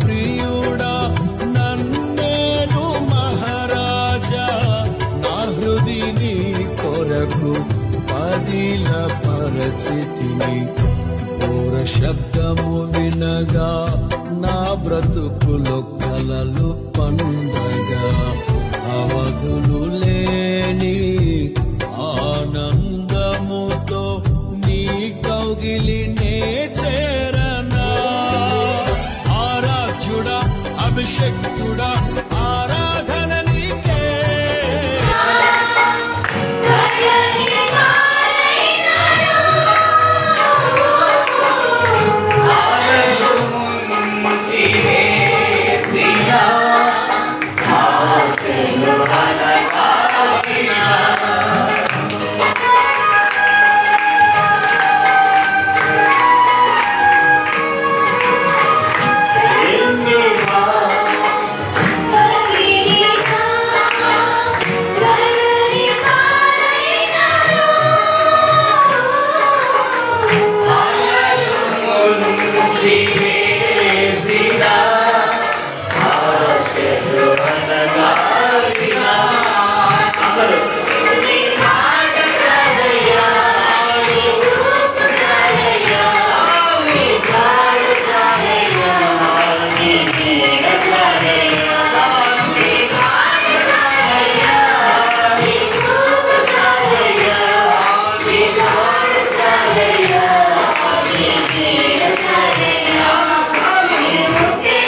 ప్రియుడా నన్నేను మహారాజా నా హృదిని కొరకు పదిల పరచితిని ఘోర శబ్దము వినగా నా బ్రతుకులో కలలు పండగా అవధులు లేని ఆనందముతో నీ కౌగిలినే చేరనా ఆరాధ్యుడా అభిషేక్తుడా ఆరాధన నీకే Okay.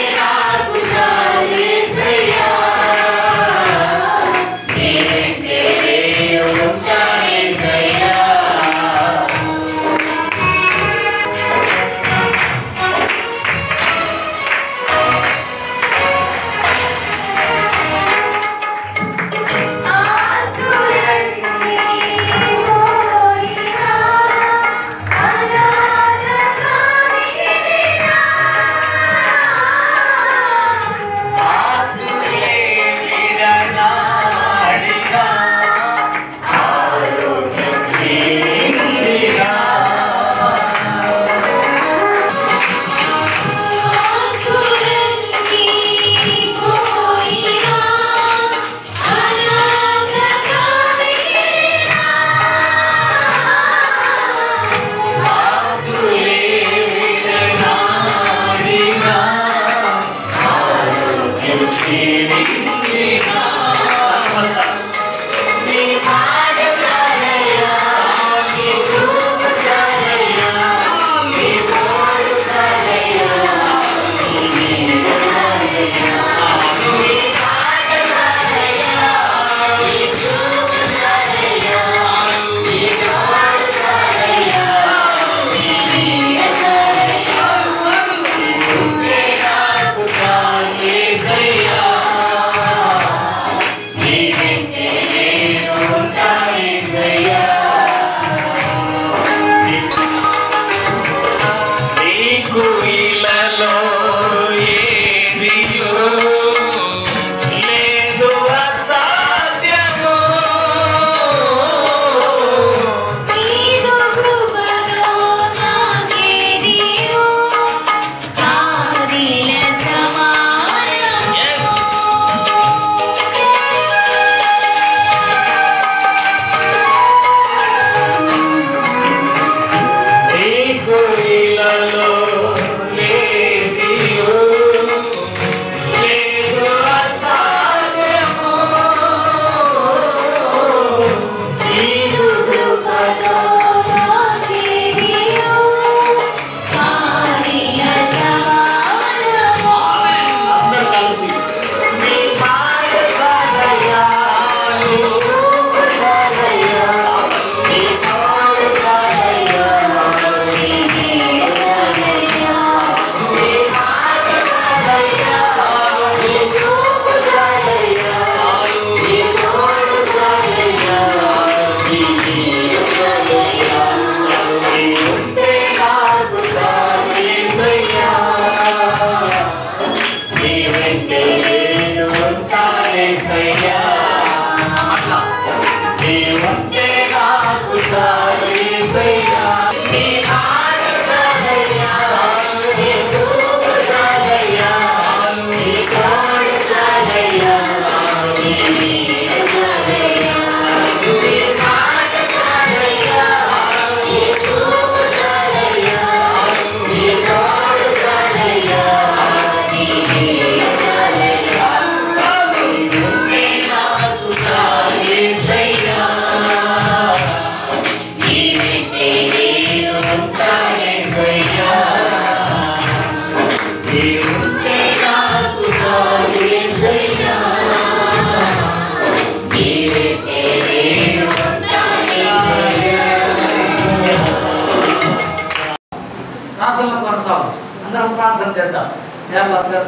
ప్రార్థనలో కొనసాగు. అందరం ప్రార్థన చేద్దాం.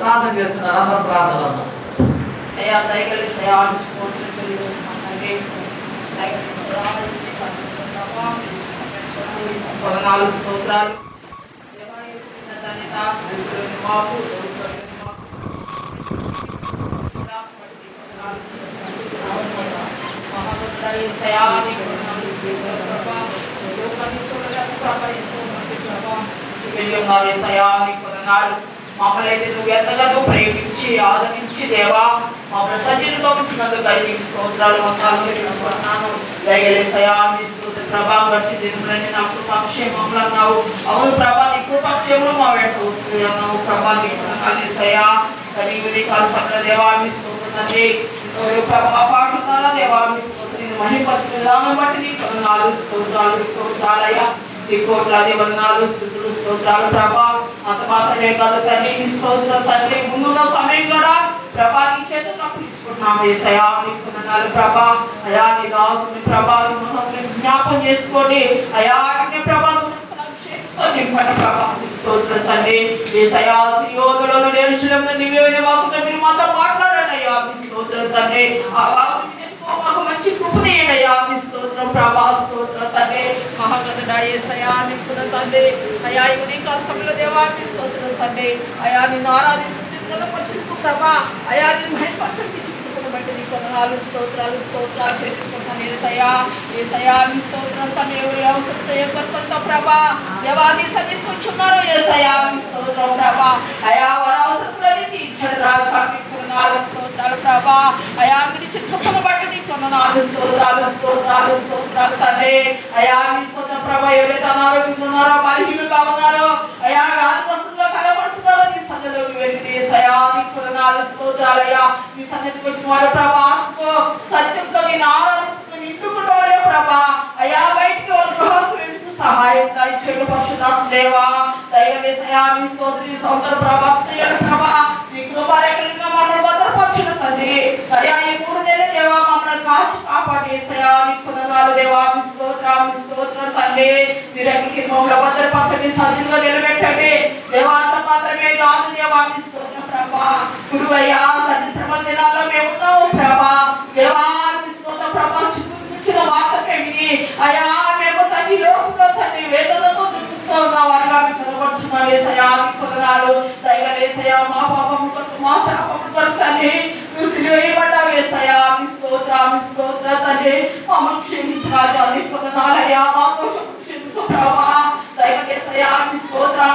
ప్రార్థన చేస్తున్నారు, అందరం ప్రార్థన. అయ్యా దయగలి పదనాలుగు స్తోత్రాలు మమ్మల్ని నువ్వు ఎంతగానో ప్రేమించి ఆదరించి దేవా మమ్మల్ని సజీలుగా ఉంచినందుకు నీకు స్తోత్రాలు వందనాలు చెల్లించుకుంటున్నాను. దయగలేసయా నీ స్తోత్ర ప్రభా గడిచి దినములని నా కృపాక్షేమములు అన్నావు. అవును ప్రభా నీ కృపాక్షేమములు మా వెంట వస్తుంది అన్నావు. ప్రభా నీ కృపకాలేసయా నీవు నీ కాల్సంలో దేవా నీ స్తోత్రున్నది ప్రభా పాడుతున్నారా దేవా నీ స్తోత్రం మహిమపరిచిన విధానం బట్టి నీ వందనాలు స్తోత్రాలయ్యా నీ కోట్లాది వందనాలు స్తుతులు స్తోత్రాలు ప్రభా. అంత మాత్రమే కాదు తల్లి నీ స్తోత్రం తండ్రి ముందున్న సమయం కూడా ప్రభా నీ చేతులు అప్పగించుకుంటున్నాము యేసయ్యా నీకు వందనాలు ప్రభా. అయా నీ దాసుని ప్రభా జ్ఞాపకం చేసుకోండి అయా ప్రభా ప్రభా స్తోత్రం తండ్రి యేసయ్యా సియోనులో యెరూషలేములో దివ్యమైన వాక్కుతో మీరు మాతో మాట్లాడండి అయ్యా మీ స్తోత్రం తండ్రి. ఆ మాకు మంచి కృపనేయండియా మీ స్తోత్రం ప్రభా స్తోత్రం తండ్రి మహాగణుడా యేసయ్యా నీకు తండ్రి అయా ఈ ఉదయకాల సమయంలో దేవా మీ స్తోత్రం తండ్రి అయా నిన్ను ఆరాధించుకుంటూ ప్రభా అయా నిన్ను మహిమపరచండి బట్టి నీకు వందనాలు స్తోత్రాలు చెల్లించుకుంటాను యేసయ్యా మీ స్తోత్రం తండ్రి ఎవరి అవసరంతో ఏ కొరతతో ప్రభా దేవా నీ సన్నిధికి వచ్చున్నారో యేసయ్యా మీ స్తోత్రం ప్రభా అయా వారి అవసరతలని తీర్చండి రాజా నీకు వందనాలు స్తోత్రాలు ప్రభా అయా మీరు చిత్తులను బట్టి నీకు వందనాలు స్తోత్రాలు తండ్రి అయా మీ స్తోత్రం ప్రభా ఎవరైతే అనారోగ్యంగా ఉన్నారో బలహీనంగా ఉన్నారో అయా వ్యాధిగ్రస్తులుగా కనబడుతున్నారో నీ సన్నిధిలోకి వెళ్ళి యేసయ్యా నీకు వందనాలు స్తోత్రాలయ్యా నీ సన్నిధికి వచ్చిన వారు ప్రభా సత్యంతో నేను ఆరాధించుకుని ఇంటుకుంటే వాళ్ళే ప్రభా అయా బయటికి వాళ్ళ గృహాలకు వెళ్తూ సహాయం దయచేయండి పరిశుద్ధాత్మ దేవా దయగలేసయ్యా మీ స్తోత్రి సోదర ప్రభా ప్రభా నీ కృపారేఖలుగా మమ్మల్ని భద్రపరచిన తండ్రి అయ్యా ఈ 3 నెలల దేవా మమ్మల్ని కాచి కాపాడేసయ్యా నీకు వందనాలు దేవా మీ స్తోత్రం తండ్రి మీరు ఎక్కడికి మమ్మల్ని భద్రపరచండి సజీలుగా నిలబెట్టండి దేవా అంత మాత్రమే కాదు దేవా మీ స్తోత్రం ప్రభా గురువయ్యా తండ్రి శ్రమల దినాల్లో మేము ఉన్నాము ప్రభా దేవా మీ స్తోత్రం ప్రభా ఇచ్చిన వార్తకే విని అయా మేము తండ్రి లోకంలో తండ్రి వేదనతో దుఃఖిస్తూ ఉన్న వారిగా మీకు కనబడుచున్నాం యేసయ్యా మీకు వందనాలు దయగలేసయ్యా మా పాపము కొరకు మా శాపము కొరకు తండ్రి నువ్వు సిలువ వేయబడ్డావు యేసయ్యా మీ స్తోత్రం తండ్రి మమ్మల్ని క్షమించు రాజా మీకు వందనాలయ్యా మా దోషము క్షమించు ప్రభా దయగలేసయ్యా మీ స్తోత్రం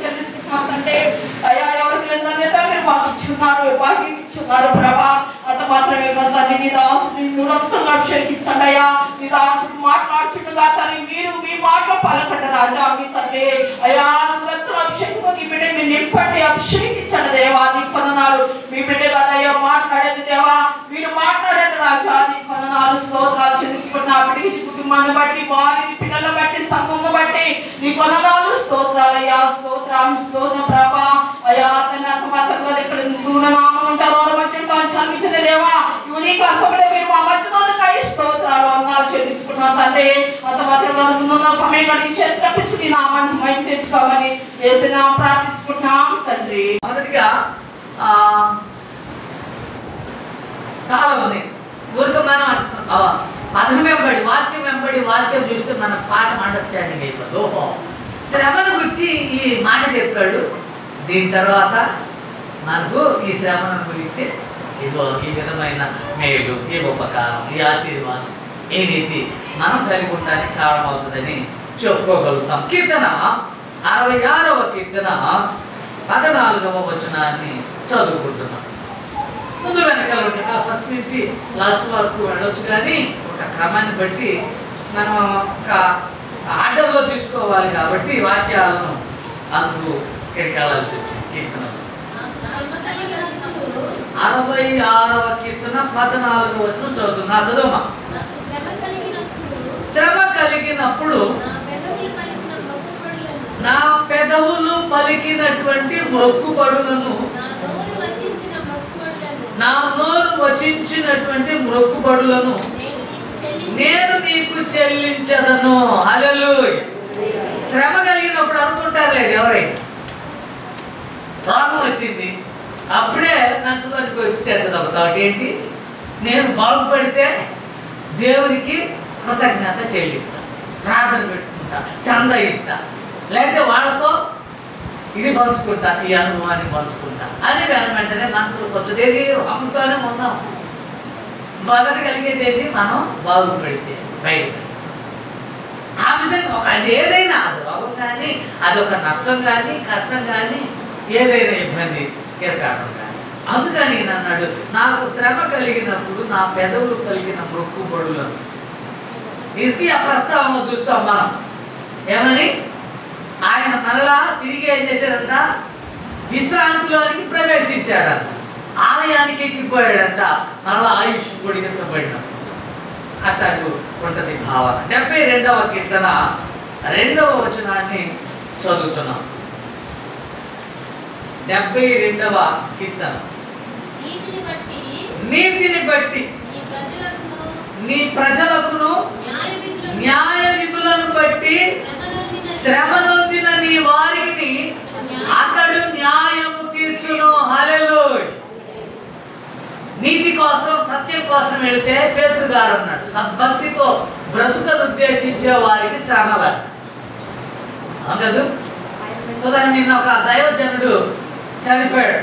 చెల్లించుకుంటున్నాం తండ్రి అయ్యా ఎవరికి లేదంటే మీరు మాకు ఇచ్చున్నారు ప్రభా అంత మాత్రమే కదా నీ దాసుని నిరంతరంగా అభిషేకించండి అయ్యా నీ దాసుని మాట్లాడుచుండగా తండ్రి మీరు మీ మాటలు పలకండి రాజా మీ తండ్రి అయ్యా నిరంతరం అభిషేకంతో నీ బిడ్డ మీరు నింపండి అభిషేకించండి దేవా నీ వందనాలు మీ బిడ్డ కదయ్యా మాట్లాడేది దేవా మీరు మాట్లాడండి రాజా నీ వందనాలు స్తోత్రాలు చెల్లించుకున్న ఆ బిడ్డకి కుటుంబాన్ని బట్టి వారిని పిల్లలను బట్టి సంఘంను బట్టి నీ వందనాలు స్తోత్రాలయ్యా స్తోత్రం ప్రభా అయ్యా తండ్రి అంత మాత్రంగా ఇక్కడ నామం ఉంటారు వారి మధ్య శ్రమించిన దేవా యూనిక్ అసెంబ్లీ మీరు మా మధ్యలోకై స్తోత్రాలు వందనాలు చెల్లించుకున్నాం తండ్రి అంత మాత్రంగా ముందున్న సమయం గడిచి చేతి తప్పించుకుని నామాన్ని మైండ్ తెచ్చుకోమని వేసిన ప్రార్థించుకుంటున్నాం తండ్రి. మొదటిగా చాలా ఉంది ఊరికి మనం పదం వెంబడి వాక్యం చూస్తే మన పాఠం అండర్స్టాండింగ్ అయిపోతుంది. ఓహో శ్రమను గురించి ఈ మాట చెప్పాడు. దీని తర్వాత మనకు ఈ శ్రమను అనుభవిస్తే ఇదిగో ఈ విధమైన మేలు ఈ ఉపకారం ఈ ఆశీర్వాదం ఈ నీతి మనం కలిగి ఉండడానికి కారణమవుతుందని చెప్పుకోగలుగుతాం. కీర్తన 66వ కీర్తన 14వ వచనాన్ని చదువుకుంటున్నాం. ముందు వెనకాల ఉంటుంది ఫస్ట్ నుంచి లాస్ట్ వరకు వెళ్ళొచ్చు కానీ ఒక క్రమాన్ని బట్టి మనం ఒక ఆర్డర్లో తీసుకోవాలి కాబట్టి వాక్యాలను అందుకు ఇక్కడికి వెళ్ళాల్సి వచ్చింది. కీర్తన 66వ కీర్తన 14వ వచనం చదువుతున్నా. చదువుమా. శ్రమ కలిగినప్పుడు నా పెదవులు పలికినటువంటి మొక్కుబడులను, నా నోరు వచించినటువంటి మొక్కుబడులను నేను నీకు చెల్లించదను. హల్లెలూయా. శ్రమ కలిగినప్పుడు అనుకుంటారు లేదు ఎవరైనా, రోగం వచ్చింది అప్పుడే నడుచుకోనికి వచ్చేస్తుంది ఒక థాట్, ఏంటి నేను బాగుపడితే దేవునికి కృతజ్ఞత చెల్లిస్తా, ప్రార్థన పెట్టుకుంటా, చందా ఇస్తా, లేకపోతే వాళ్ళతో ఇది పంచుకుంటా, ఈ అనుభవాన్ని పంచుకుంటా అని వెంటనే మనసులో కొత్తది ఏది అమ్ముతూనే ఉన్నాం. మొదట కలిగేది మనం బాగుపడితే బయట ఆ విధంగా ఒక అది ఏదైనా, అది రోగం కానీ, అదొక నష్టం కానీ, కష్టం కానీ, ఏదైనా ఇబ్బంది ఏర్పడడం కానీ. అందుకని అన్నాడు, నాకు శ్రమ కలిగినప్పుడు నా పెదవులు కలిగిన మొక్కుబడులను. హిజ్కియా ప్రస్తావన చూస్తాం మనం, ఏమని ఆయన మళ్ళా తిరిగి ఏం చేశాడంట, విశ్రాంతిలోనికి ప్రవేశించాడంట, ఆలయానికి ఎక్కిపోయాడంట, మళ్ళా ఆయుష్ పొడిగించబడిన అట్టకు ఉంటుంది భావన. 72వ కీర్తన 2వ వచనాన్ని చదువుతున్నాం. 72వ కీర్తన. నీతిని బట్టి నీ ప్రజలకును న్యాయ విధులను బట్టి శ్రమ నొందిన నీ వారికి అతడు న్యాయము తీర్చును. హల్లెలూయా. నీతి కోసం, సత్యం కోసం వెళితే పేతురు గారు అన్నాడు, సద్భక్తితో బ్రతుకను ఉద్దేశించే వారికి శ్రమలంట. అందదు ఉదాహరణ, నిన్న ఒక దైవజనుడు చనిపోయాడు.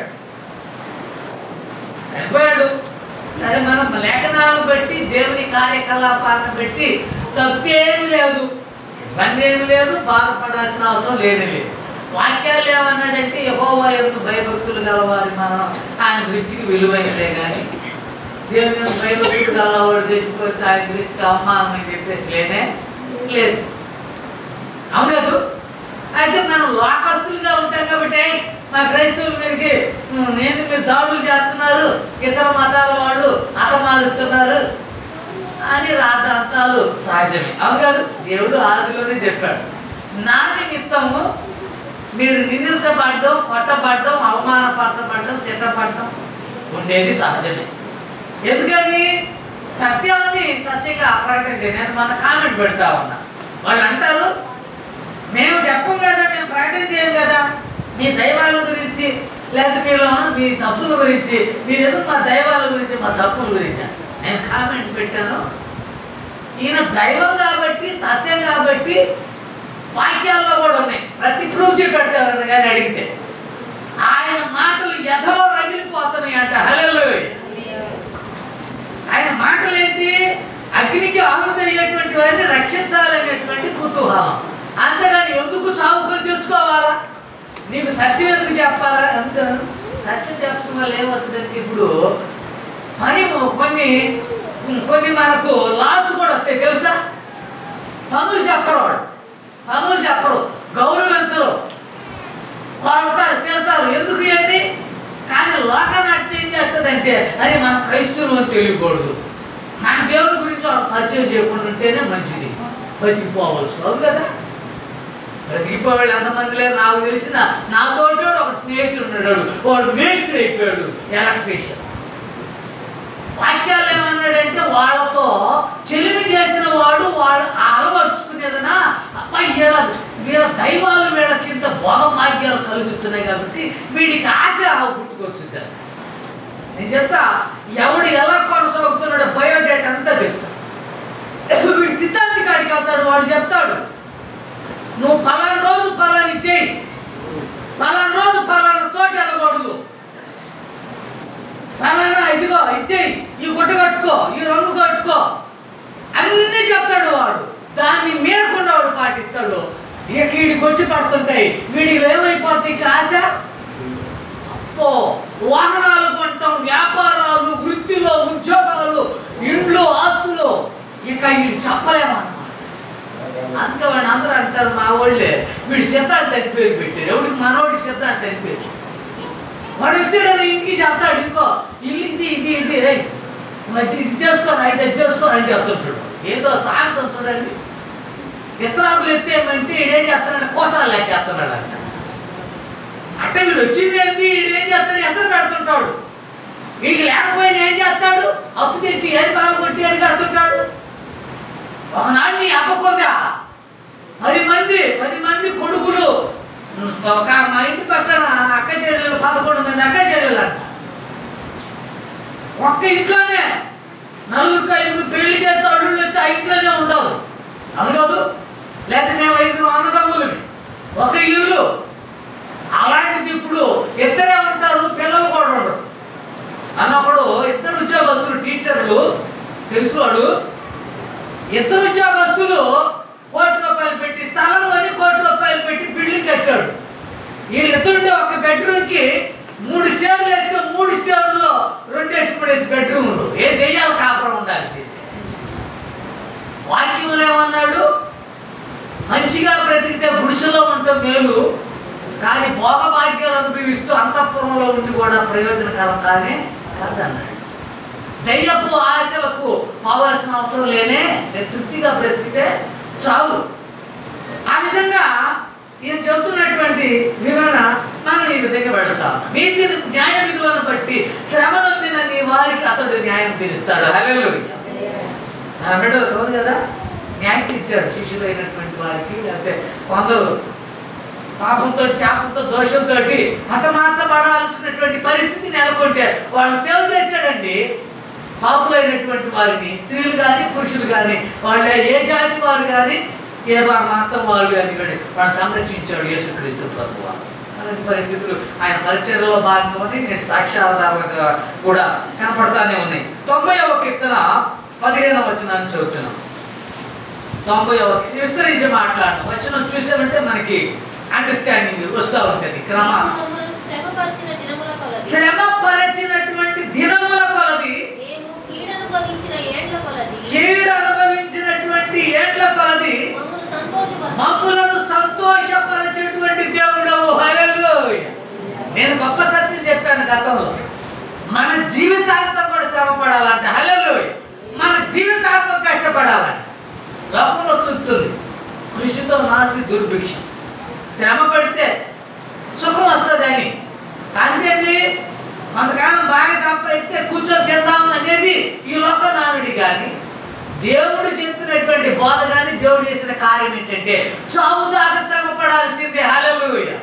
సరే, మనం లేఖనాలను బట్టి, దేవుని కార్యకలాపాలను బట్టి తప్పేమి లేదు, ఇబ్బంది ఏమి లేదు, బాధపడాల్సిన అవసరం లేదు. వాక్యాలు ఏమన్నాడంటే, యెహోవా యందు భయభక్తులు గలవారి మనం ఆయన దృష్టికి విలువైనదే కానీ, దేవుని యందు భయభక్తులు గలవాడు తెచ్చిపోతే ఆయన దృష్టికి అవమానం అని చెప్పేసి లేనే లేదు. అవునదు. అయితే మనం లోకస్తులుగా ఉంటాం కాబట్టి, మా క్రైస్తవుల మీదకి నేను మీరు దాడులు చేస్తున్నారు, ఇతర మతాల వాళ్ళు హతమారుస్తున్నారు అని రాద్ధాంతాలు సహజమే. అవును కాదు. దేవుడు ఆదిలోనే చెప్పాడు, నా నిమిత్తము మీరు నిందించబడ్డం, కొట్టబడ్డం, అవమానపరచబడ్డం, తిట్టబడ్డం ఉండేది సహజమే. ఎందుకని సత్యాన్ని సత్యంగా ప్రకటించండి. నేను మన కామెంట్ పెడతా ఉన్నా, వాళ్ళు అంటారు మేము చెప్పం కదా, మేము ప్రకటన చేయం కదా, మీ దైవాల గురించి లేకపోతే మీలో మీ తప్పుల గురించి, మీరు ఎందుకు మా దైవాల గురించి మా తప్పుల గురించి నేను కామెంట్ పెట్టాను. ఈయన దైవం కాబట్టి, సత్యం కాబట్టి వాక్యాల్లో కూడా ఉన్నాయి, ప్రతి ప్రూఫ్ పెడతారని కానీ అడిగితే ఆయన మాటలు ఎదలో రగిలిపోతున్నాయి అంట. హల్లెలూయా. ఆయన మాటలు ఏంటి, అగ్నికి ఆహుతి అయ్యేటువంటి వారిని రక్షించాలనేటువంటి కుతూహలం. అంతేగాని ఎందుకు చావుకొని తెచ్చుకోవాలా, నీకు సత్యం ఎందుకు చెప్పాలా, అందుకని సత్యం చెప్పడం వల్ల ఏమవుతుందంటే, ఇప్పుడు మరి కొన్ని మనకు లాస్ కూడా వస్తాయి తెలుసా. పనులు చెప్పరు, వాడు పనులు చెప్పరు, గౌరవించరు, కొడతారు, తిడతారు, ఎందుకు ఇవన్నీ. కానీ లోకాన్ని ఏం చేస్తుందంటే, అరే మనం క్రైస్తవులు అని తెలియకూడదు, నాకు దేవుడి గురించి వాడు పరిచయం చేయకుండా ఉంటేనే మంచిది, బతికిపోవచ్చు. అవును కదా. బ్రతికిపోయాడు ఎంతమంది లేరు నాకు తెలిసిన. నాతోటి ఒక స్నేహితుడు ఉన్నాడు, వాడు మేస్త్రి అయిపోయాడు, ఎలక్ట్రీషియన్. వాక్యాలు ఏమన్నాడంటే, వాళ్ళతో చెలిమి చేసిన వాడు వాళ్ళు అలవర్చుకునేదనా అబ్బాయి వీళ్ళ దైవాలు వీళ్ళకింత భోగభాగ్యాలు కలిగిస్తున్నాయి కాబట్టి వీడికి ఆశ పుట్టుకొచ్చింది. నేను చెప్తా, ఎవడు ఎలా కొనసాగుతున్నాడో బయోడేటా అంతా చెప్తా. వీడు సిద్ధాంతి కాడికి వెళ్తాడు, వాడు చెప్తాడు నువ్వు పలానా రోజు పలానా ఇచ్చేయి, పలానా రోజు పలానా తోట వెళ్ళకూడదు, పలానా ఇదిగో ఇచ్చేయి, ఈ గుడ్డ కట్టుకో, ఈ రంగు కట్టుకో అన్నీ చెప్తాడు. వాడు దాన్ని మేరకుండా వాడు పాటిస్తాడు. ఇక వీడికి వచ్చి పడుతుంటాయి, వీడికి ఏమైపోతుంది ఆశ. అప్పో వాహనాలు కొనటం, వ్యాపారాలు, వృత్తిలో ఉద్యోగాలు, ఇండ్లు, ఆస్తులు, ఇక వీడు చెప్పలేమన్నమాట. అందుకే వాడిని అందరూ అంటారు, మా వాళ్ళే వీడు సిద్ధాంతి అని పేరు పెట్టారు. ఎవడికి మనవాడికి సిద్ధాంతి అని పేరు. వాడు వచ్చాడని ఇంటికి చెప్తాడు, ఇదిగో ఇల్లు ఇది ఇది ఇది ఇది చేసుకోరు, ఇది చేసుకోరు అని చెప్తుంటాడు. ఏదో సాయంత్రం చూడండి, విస్తరాకులు ఎత్తేమంటే ఇడేం చేస్తున్నాడు, కోసాలు ఎక్కేస్తున్నాడు అంట. ఈడు వచ్చింది ఏంటి, ఈడు ఏం చేస్తాడు, ఎసరు పెడుతుంటాడు. వీడికి లేకపోయినా ఏం చేస్తాడు, అప్పు తెచ్చి ఏది బాగా కొట్టి అది కడుతుంటాడు. ఒకనాడు నీ అప్పకుందా 10 మంది కొడుకులు, ఒక మా ఇంటి పక్కన అక్క చెల్లెలు 11 మంది అక్క చెల్లెలు అంట. ఒక్క ఇంట్లోనే 4-5 పెళ్లి చేస్తే అల్లుళ్ళు ఎత్తే ఆ ఇంట్లోనే ఉండవు. అవును కాదు? లేకపోతే మేము 5 అన్నదమ్ములని ఒక ఇల్లు. అలాంటిది ఇప్పుడు ఇద్దరే ఉంటారు, పిల్లలు కూడా ఉండరు. అన్నప్పుడు 2 ఉద్యోగస్తులు, టీచర్లు తెలుసువాడు, 2 ఉద్యోగస్తులు ₹1,00,000 పెట్టి స్థలం కొని ₹1,00,000 పెట్టి బిల్డింగ్ కట్టాడు. వీళ్ళిద్దరుంటే ఒక బెడ్రూమ్కి 3 స్టేర్లు వేస్తే 3 స్టేర్లలో 2-3 బెడ్రూమ్లు. ఏ దెయ్యాలు కాపురం ఉండాల్సిందే. వాక్యంలో ఏమన్నాడు, మంచిగా బ్రతికితే గుడిసెలో ఉండటం మేలు, కానీ భోగభాగ్యాలు అనుభవిస్తూ అంతఃపురంలో ఉండి కూడా ప్రయోజనకరం కానే కాదన్నాడు. దయ్యపు ఆశలకు పోవాల్సిన అవసరం లేనే, తృప్తిగా బ్రతికితే చాలు. ఆ విధంగా ఈయన చెబుతున్నటువంటి వివరణ మనం ఈ విధంగా పెడతాం. నీతి న్యాయ విధులను బట్టి శ్రమ నొందిన నీ వారికి అతడు న్యాయం తీరుస్తాడు. హల్లెలూయా. మన బిడ్డలు కౌరు కదా, న్యాయం తీర్చాడు శిష్యులైనటువంటి వారికి. లేకపోతే కొందరు పాపంతో, శాపంతో, దోషంతో హతమార్చబడాల్సినటువంటి పరిస్థితి నెలకొంటే వాళ్ళని సేవ చేశాడండి. పాపులైనటువంటి వారిని, స్త్రీలు కానీ పురుషులు కానీ, వాళ్ళ ఏ జాతి వారు కానీ, ఏ మతం వాళ్ళు కానీ వాళ్ళని సంరక్షించాడు యేసుక్రీస్తు ప్రభువు. అలాంటి పరిస్థితులు ఆయన పరిచర్యలో భాగంలోని నేను సాక్ష్యాధారాలుగా కూడా కనపడతానే ఉన్నాయి. 90వ కీర్తన 15వ వచనాన్ని చదువుతున్నాం. 90వ విస్తరించి మాట్లాడడం వచనం చూసామంటే మనకి అండర్స్టాండింగ్ వస్తూ ఉంటుంది. శ్రమపరచినటువంటి దినముల కొలది, కీడు అనుభవించినటువంటి ఏండ్ల కొలది మమ్ములను సంతోషపరచేటువంటి దేవుడవు. హల్లెలూయా. నేను గొప్ప సత్యం చెప్పాను గతంలో, మన జీవితాంతం కూడా శ్రమ పడాలంట. హల్లెలూయా. మన జీవితాంతం కష్టపడాలంట. లోకంలో సుత్తుంది, కృషితో నాస్తి దుర్భిక్షం. శ్రమ పడితే సుఖం వస్తుందని అంతేంది, కొంతకాలం బాగా సంపాదిస్తే కూర్చొని తిందాము అనేది ఈ లోక నానుడి. కానీ దేవుడు చెప్పినటువంటి బోధ కానీ దేవుడు చేసిన కార్యం ఏంటంటే చావు దాకా శ్రమ పడాల్సిందే. హల్లెలూయా.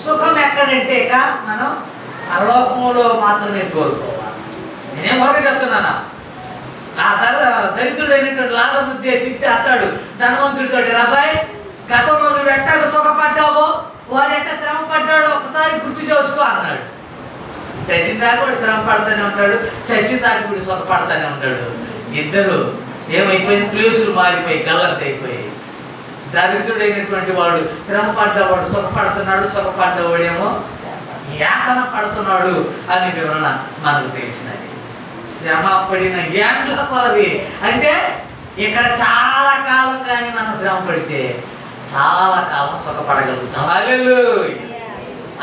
సుఖం ఎక్కడంటే మనం పరలోకంలో మాత్రమే కోరుకోవాలి. నేనేం బాగా చెప్తున్నానా, ఆ దరిద్రుడైనటువంటి లాజరును ఉద్దేశించి అంటాడు ధనవంతుడితో, రాబాయ్ గతంలో నువ్వు ఎట్టాగా సుఖపడ్డావో వాడు ఎట్ట శ్రమ పడ్డాడో ఒకసారి గుర్తు చేసుకో అన్నాడు. చచ్చిన దాకా వాడు శ్రమ పడతానే ఉంటాడు, చచ్చిన దాకా వీడు సుఖపడతానే ఉంటాడు. ఇద్దరు ఏమైపోయింది, ప్లేసులు మారిపోయి గల్లంత అయిపోయి. దరిద్రుడైనటువంటి వాడు శ్రమ పడ్డవాడు సుఖపడుతున్నాడు, సుఖపడ్డవాడేమో యాతన పడుతున్నాడు అనే వివరణ మనకు తెలిసినది. శ్రమ పడిన ఏండ్ల కొలది అంటే ఇక్కడ చాలా కాలం కానీ మనం శ్రమ పడితే చాలా కాలం సుఖపడగలుగుతాం. హల్లెలూయా.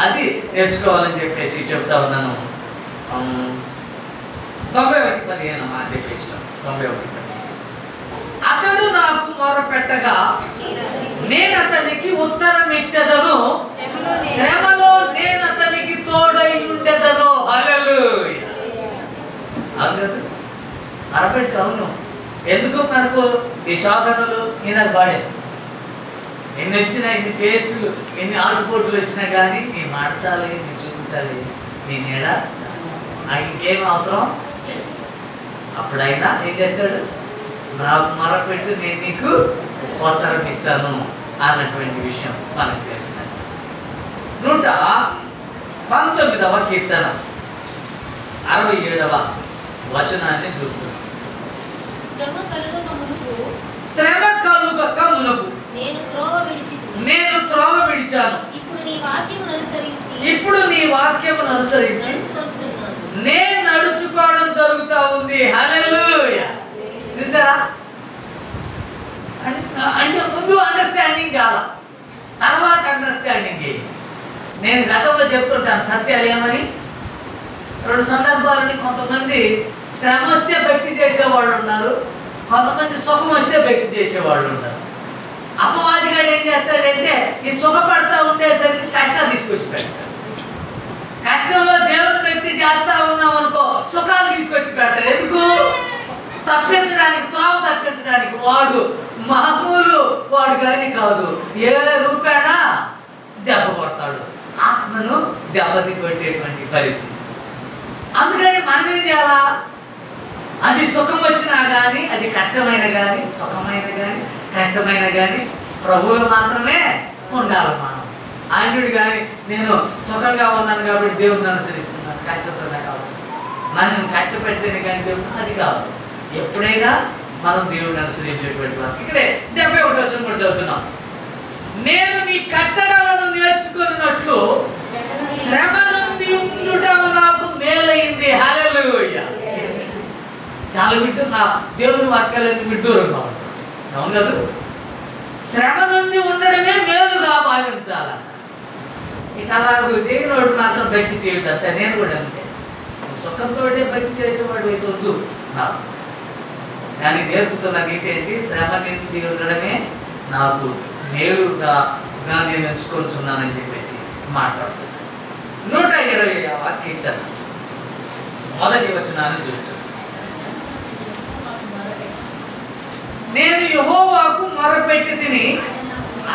అది నేర్చుకోవాలని చెప్పేసి చెప్తా ఉన్నాను. 91:15 అదే పేజీలో 91. అతడు నాకు మొరపెట్టగా నేను అతనికి ఉత్తరం ఇచ్చేదను, శ్రమలో నేను అతనికి తోడై ఉండేదను. హల్లెలూయా. అవును అరపెట్టు. అవును, ఎందుకు మనకు ఈ శోధనలు ఈయనకు వాడే, ఎన్ని వచ్చినా, ఎన్ని ఫేసులు, ఎన్ని ఆటుపోట్లు వచ్చినా కానీ నీ మార్చాలి, నీ చూపించాలి, నీ నీడ ఇంకేం అవసరం. అప్పుడైనా ఏం చేస్తాడు, నాకు మొరపెట్టు నేను నీకు ఉత్తరం ఇస్తాను అన్నటువంటి విషయం మనకు తెలిసినది. 119వ కీర్తన 67వ వచనాన్ని చూస్తున్నాం. శ్రమ కలుగక మునుపు నేను త్రోవ విడిచాను, ఇప్పుడు నీ వాక్యమును అనుసరించి నేను నడుచుకోవడం జరుగుతూ ఉంది. హల్లెలూయా. చూసారా, అంటే ముందు అండర్స్టాండింగ్ కాదు, తర్వాత అండర్స్టాండింగ్. నేను గతంలో చెప్తుంటాను సత్యాలు ఏమని. 2 సందర్భాలని కొంతమంది శ్రమ వస్తే భక్తి చేసేవాళ్ళు ఉన్నారు, కొంతమంది సుఖం వస్తే భక్తి చేసేవాళ్ళు ఉన్నారు. అపవాదిగాడు ఏం చేస్తాడంటే ఈ సుఖపడతా ఉండేసరికి కష్టాలు తీసుకొచ్చి పెడతాడు. లోకానికి వాడు మామూలు వాడు కానీ కాదు. ఏ రూపేణా దెబ్బ కొడతాడు, ఆత్మను దెబ్బతి కొట్టేటువంటి పరిస్థితి. అందుకని మనం ఏం చేయాలా? అది సుఖం వచ్చినా కానీ, అది కష్టమైన కానీ, సుఖమైన కానీ కష్టమైన కానీ ప్రభువులు మాత్రమే ఉండాలి. మనం ఆయనుడు కానీ నేను సుఖంగా ఉన్నాను కాబట్టి దేవుడిని అనుసరిస్తున్నాను, కష్టంతో నాకు అవసరం, మనం కష్టపెడితేనే కానీ దేవుడు, అది కాదు. ఎప్పుడైనా మనం దేవుడిని అనుసరించేటువంటి వారికి. ఇక్కడే 71వ వచనం కూడా చదువుతున్నాం. నేను నీ కట్టడలను నేర్చుకున్నట్లు శ్రమ నుండి ఉండటం నాకు మేలైంది. హల్లెలూయా. చాలా వింటున్నా దేవుని వాక్యాలన్నీ విడ్డూరంగా ఉంటాం, అవును కదా? శ్రమ నుండి ఉండడమే మేలుగా భావించాల. ఇక అలాగూ చేయనోడు మాత్రం భక్తి చేయదు అంతే. నేను కూడా అంతే, సుఖంతో భక్తి చేసేవాడు అయితే వద్దు నాకు. కానీ నేర్పుతున్న నీతి ఏంటి? శ్రమ నుండి ఉండడమే నాకు మేలుగా నేను ఎంచుకొచ్చున్నానని చెప్పేసి మాట్లాడుతున్నాను. 120వ కీర్తన మొదటి వచనాన్ని చూస్తున్నాను. నేను యెహోవాకు మొరపెట్టి తిని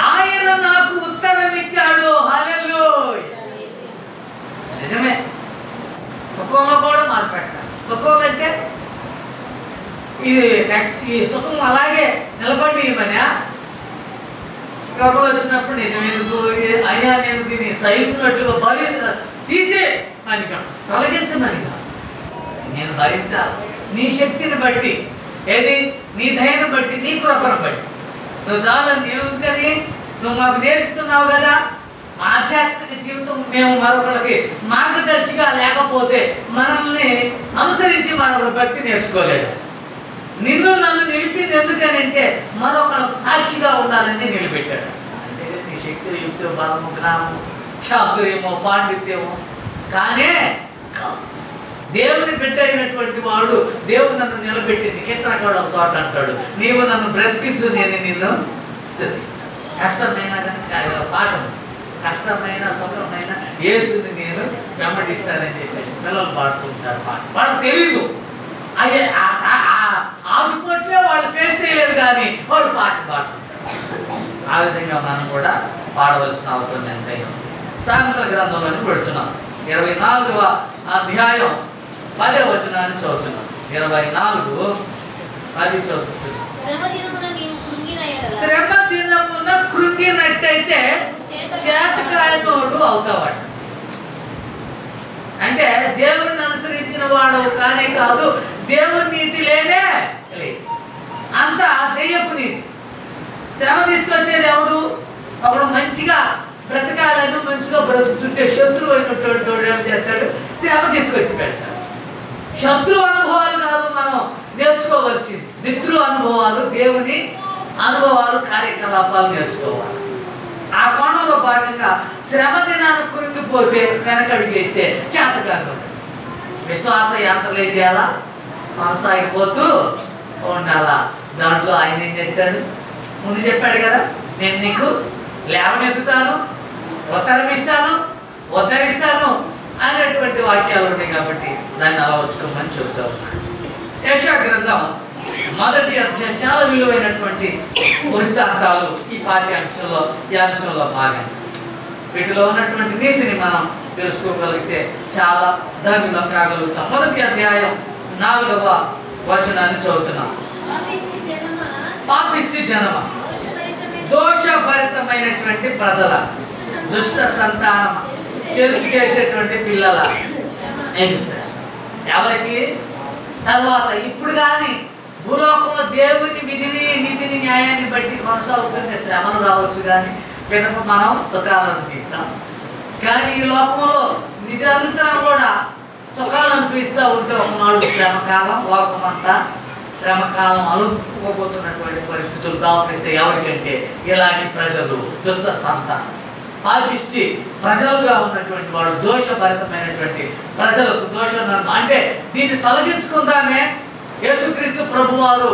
ఆయన నాకు ఉత్తరం ఇచ్చాడు. హల్లెలూయా. నిజమే, సుఖంలో కూడా మొరపెట్టాలి. సుఖం అంటే ఈ సుఖం అలాగే నిలబడి మనా శ్రమలు వచ్చినప్పుడు నిజమేందుకు అయ్యా నేను దీన్ని సహించినట్లుగా తీసే మనిగా తొలగించమనిగా నేను భరించాలి. నీ శక్తిని బట్టి, ఏది నీ ధైర్యం బట్టి, నీ కృపను బట్టి నువ్వు చాలా కానీ నువ్వు మాకు నేర్పుతున్నావు కదా. ఆధ్యాత్మిక జీవితం మేము మరొకరికి మార్గదర్శిగా లేకపోతే మనల్ని అనుసరించి మరొకరు భక్తి నేర్చుకోలేడు. నిన్ను నన్ను నిలిపింది ఎందుకనంటే మరొకరికి సాక్షిగా ఉండాలని నిలబెట్టాడు. అంటే నీ శక్తి, యుక్తి, బలము, జ్ఞానము, చాతుర్యమో, పాండిత్యమో కానీ దేవుని బిడ్డ అయినటువంటి వాడు దేవుడు నన్ను నిలబెట్టింది. కీర్తనకారుడు ఒక చోట అంటాడు, నీవు నన్ను బ్రతికించు, నేను నిన్ను స్తుతిస్తాను. కష్టమైన పాఠం, కష్టమైన సుఖమైన యేసుని నేను వెంబడిస్తానని చెప్పేసి పిల్లలు పాడుతుంటారు. పాట వాళ్ళకి తెలీదు, అదే ఆగిపోతే వాళ్ళు ఫేస్ చేయలేదు కానీ వాళ్ళు పాట పాడుతుంటారు. ఆ విధంగా మనం కూడా పాడవలసిన అవసరం ఎంతైనా ఉంది. సామెతల గ్రంథంలోని పెడుతున్నాం. 24వ అధ్యాయం 10వ వచనాన్ని చదువుతున్నాం. 24:10 చదువుతున్నాం. శ్రమ దినమున కృంగినట్టయితే చేతకాయనోడు అవుతావాడు. అంటే దేవుడిని అనుసరించిన వాడు కానే కాదు, దేవుని నీతి లేనే లేదు, అంతా దెయ్యపు నీతి. శ్రమ తీసుకొచ్చేది ఎవడు? ఒకడు మంచిగా బ్రతకాలను, మంచిగా బ్రతుకుతుంటే శత్రువు అయినటువంటి వాడు ఏం చేస్తాడు? శ్రమ తీసుకొచ్చి పెడతాడు. శత్రు అనుభవాలు కాదు మనం నేర్చుకోవలసింది, మిత్రు అనుభవాలు, దేవుని అనుభవాలు, కార్యకలాపాలు నేర్చుకోవాలి. ఆ కోణంలో భాగంగా శ్రమ దినాన్ని కురింగిపోతే వెనకడుగేస్తే చేతకాదు. విశ్వాస యాత్రలు ఏం చేయాలా? కొనసాగిపోతూ ఉండాలా. దాంట్లో ఆయన ఏం చేస్తాడు? ముందు చెప్పాడు కదా, నేను నీకు లేవనెత్తుతాను, ఉద్ధరిస్తాను అనేటువంటి వాక్యాలు ఉన్నాయి. కాబట్టి దాన్ని అలవర్చుకోమని చెబుతా ఉన్నాడు. యెషయా గ్రంథం 1వ అధ్యాయం చాలా విలువైనటువంటి వృత్తాంతాలు ఈ పాఠ్యాంశంలో, ఈ అంశంలో భాగం. వీటిలో ఉన్నటువంటి నీతిని మనం తెలుసుకోగలిగితే చాలా ధన్యులం కాగలుగుతాం. 1వ అధ్యాయం 4వ వచనాన్ని చదువుతున్నాం. పాపిష్టి జనమ, దోషభరితమైనటువంటి ప్రజల, దుష్ట సంతానం, చెరుకు చేసేటువంటి పిల్లల ఎవరికి తర్వాత ఇప్పుడు కానీ భూలోకంలో దేవుని విధిని, నీతిని, న్యాయాన్ని బట్టి కొనసాగుతుంటే శ్రమలు రావచ్చు, కానీ పిదప మనం సుఖాలు అనిపిస్తాం. కానీ ఈ లోకంలో నిరంతరం కూడా సుఖాలు అనిపిస్తూ ఉంటే ఒకనాడు శ్రమకాలం, లోకమంతా శ్రమకాలం అనుకోబోతున్నటువంటి పరిస్థితులు దాపిస్తే ఎవరికంటే ఇలాంటి ప్రజలు, దుష్ట సంతానం, పాపిష్టి ప్రజలుగా ఉన్నటువంటి వాడు, దోషభరితమైనటువంటి ప్రజలకు దోషం అంటే దీన్ని తొలగించుకుందామే. యేసుక్రీస్తు ప్రభువారు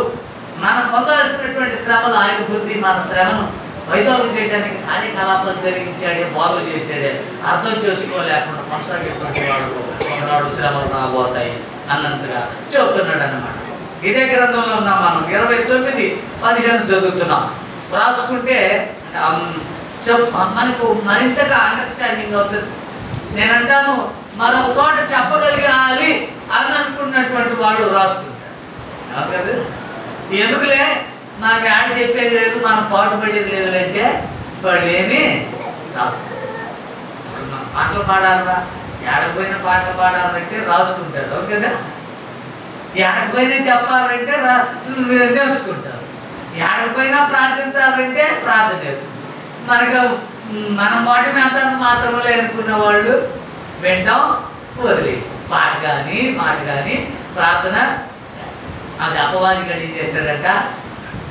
మనం పొందాల్సినటువంటి శ్రమలు ఆయన బుద్ధి, మన శ్రమను వైదొలగ చేయడానికి కార్యకలాపాలు జరిగించాడే, బాగు చేసాడే, అర్థం చేసుకోలేకుండా కొనసాగేటువంటి వాడు ఒకనాడు శ్రమలు రాబోతాయి అన్నంతగా చెబుతున్నాడు అన్నమాట. ఇదే గ్రంథంలో ఉన్నాం మనం. 29:15 చదువుతున్నాం. రాసుకుంటే మనకు మరింతగా అండర్స్టాండింగ్ అవుతుంది. నేను అంటాను, మరొక చోట చెప్పగలగాలి అని అనుకున్నటువంటి వాళ్ళు రాసుకుంటారు. అవును కదా? ఎందుకులే మనకి ఆడ చెప్పేది లేదు, మనం పాటుపడేది లేదు అంటే వాళ్ళు ఏమి రాసుకుంటారు. మనం పాటలు పాడాలరా, ఏడకపోయిన పాటలు పాడాలంటే రాసుకుంటారు. అవును కదా? ఏడకపోయినా చెప్పాలంటే నేర్చుకుంటారు. ఏడకపోయినా ప్రార్థించాలంటే ప్రార్థన నేర్చుకుంటారు. మనకు మనం వాటి మీద మాత్రమే అనుకున్న వాళ్ళు వింటాం, వదిలి పాట కానీ మాట కానీ ప్రార్థన. అది అపవాది గడి చేస్తాడంట,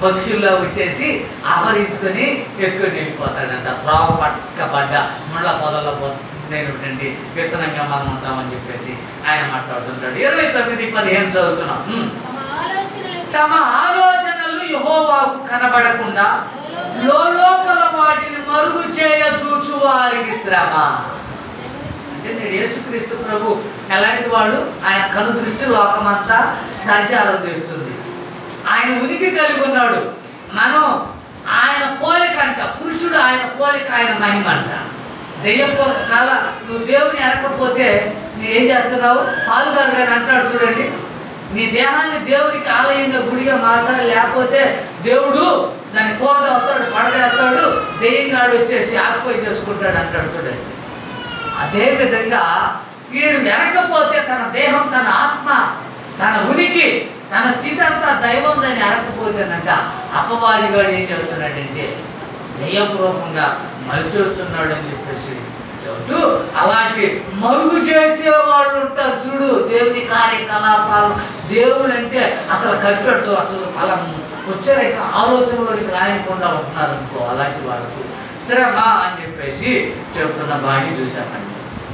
పక్షుల్లో వచ్చేసి ఆవరించుకొని ఎక్కువ నిండిపోతాడంట. త్రోవ పట్టబడ్డ ముళ్ళ పొదల్లో నేనుంటండి విత్తనంగా మనం ఉంటామని చెప్పేసి ఆయన మాట్లాడుతుంటాడు. 29:15 చదువుతున్నాం. తమ ఆలోచనలు యెహోవాకు కనబడకుండా లోపల వాటిని మరుగు చేయ చూచు వారికి శ్రమ. అంటే నేను యేసుక్రీస్తు ప్రభు ఎలాంటి వాడు? ఆయన కను దృష్టి లోకమంతా సంచారం చేస్తుంది. ఆయన ఉనికి కలిగి ఉన్నాడు. మనం ఆయన పోలికంట, పురుషుడు ఆయన పోలిక, ఆయన మహిమంట. దెయ్యపు కళ. నువ్వు దేవుని ఎరకపోతే నువ్వు ఏం చేస్తున్నావు? పాలుగారు గారు అంటాడు చూడండి, నీ దేహాన్ని దేవునికి ఆలయంగా గుడిగా మార్చాలి, లేకపోతే దేవుడు దాన్ని కూరదేస్తాడు, పడదేస్తాడు, దెయ్యంగాడు వచ్చేసి ఆక్యుపై చేసుకుంటాడు అంటాడు చూడండి. అదేవిధంగా వీడు ఎరకపోతే తన దేహం, తన ఆత్మ, తన ఉనికి, తన స్థితి అంతా దైవం దాన్ని ఎరకపోతేనంట అపవాదిగాడు ఏం చెబుతున్నాడంటే దయ్యపూర్వకంగా మలిచొస్తున్నాడు అని చెప్పేసి చెబుతూ, అలాంటి మరుగు చేసే వాళ్ళు ఉంటారు చూడు దేవుని కార్యకలాపాలు. దేవుడు అంటే అసలు కనిపెడుతూ అసలు అలా వచ్చాక ఆలోచనలోకి రాయకుండా ఉంటున్నారు అనుకో, అలాంటి వాళ్ళకు శ్రమ అని చెప్పేసి చెప్తున్న బాగా చూసామండి.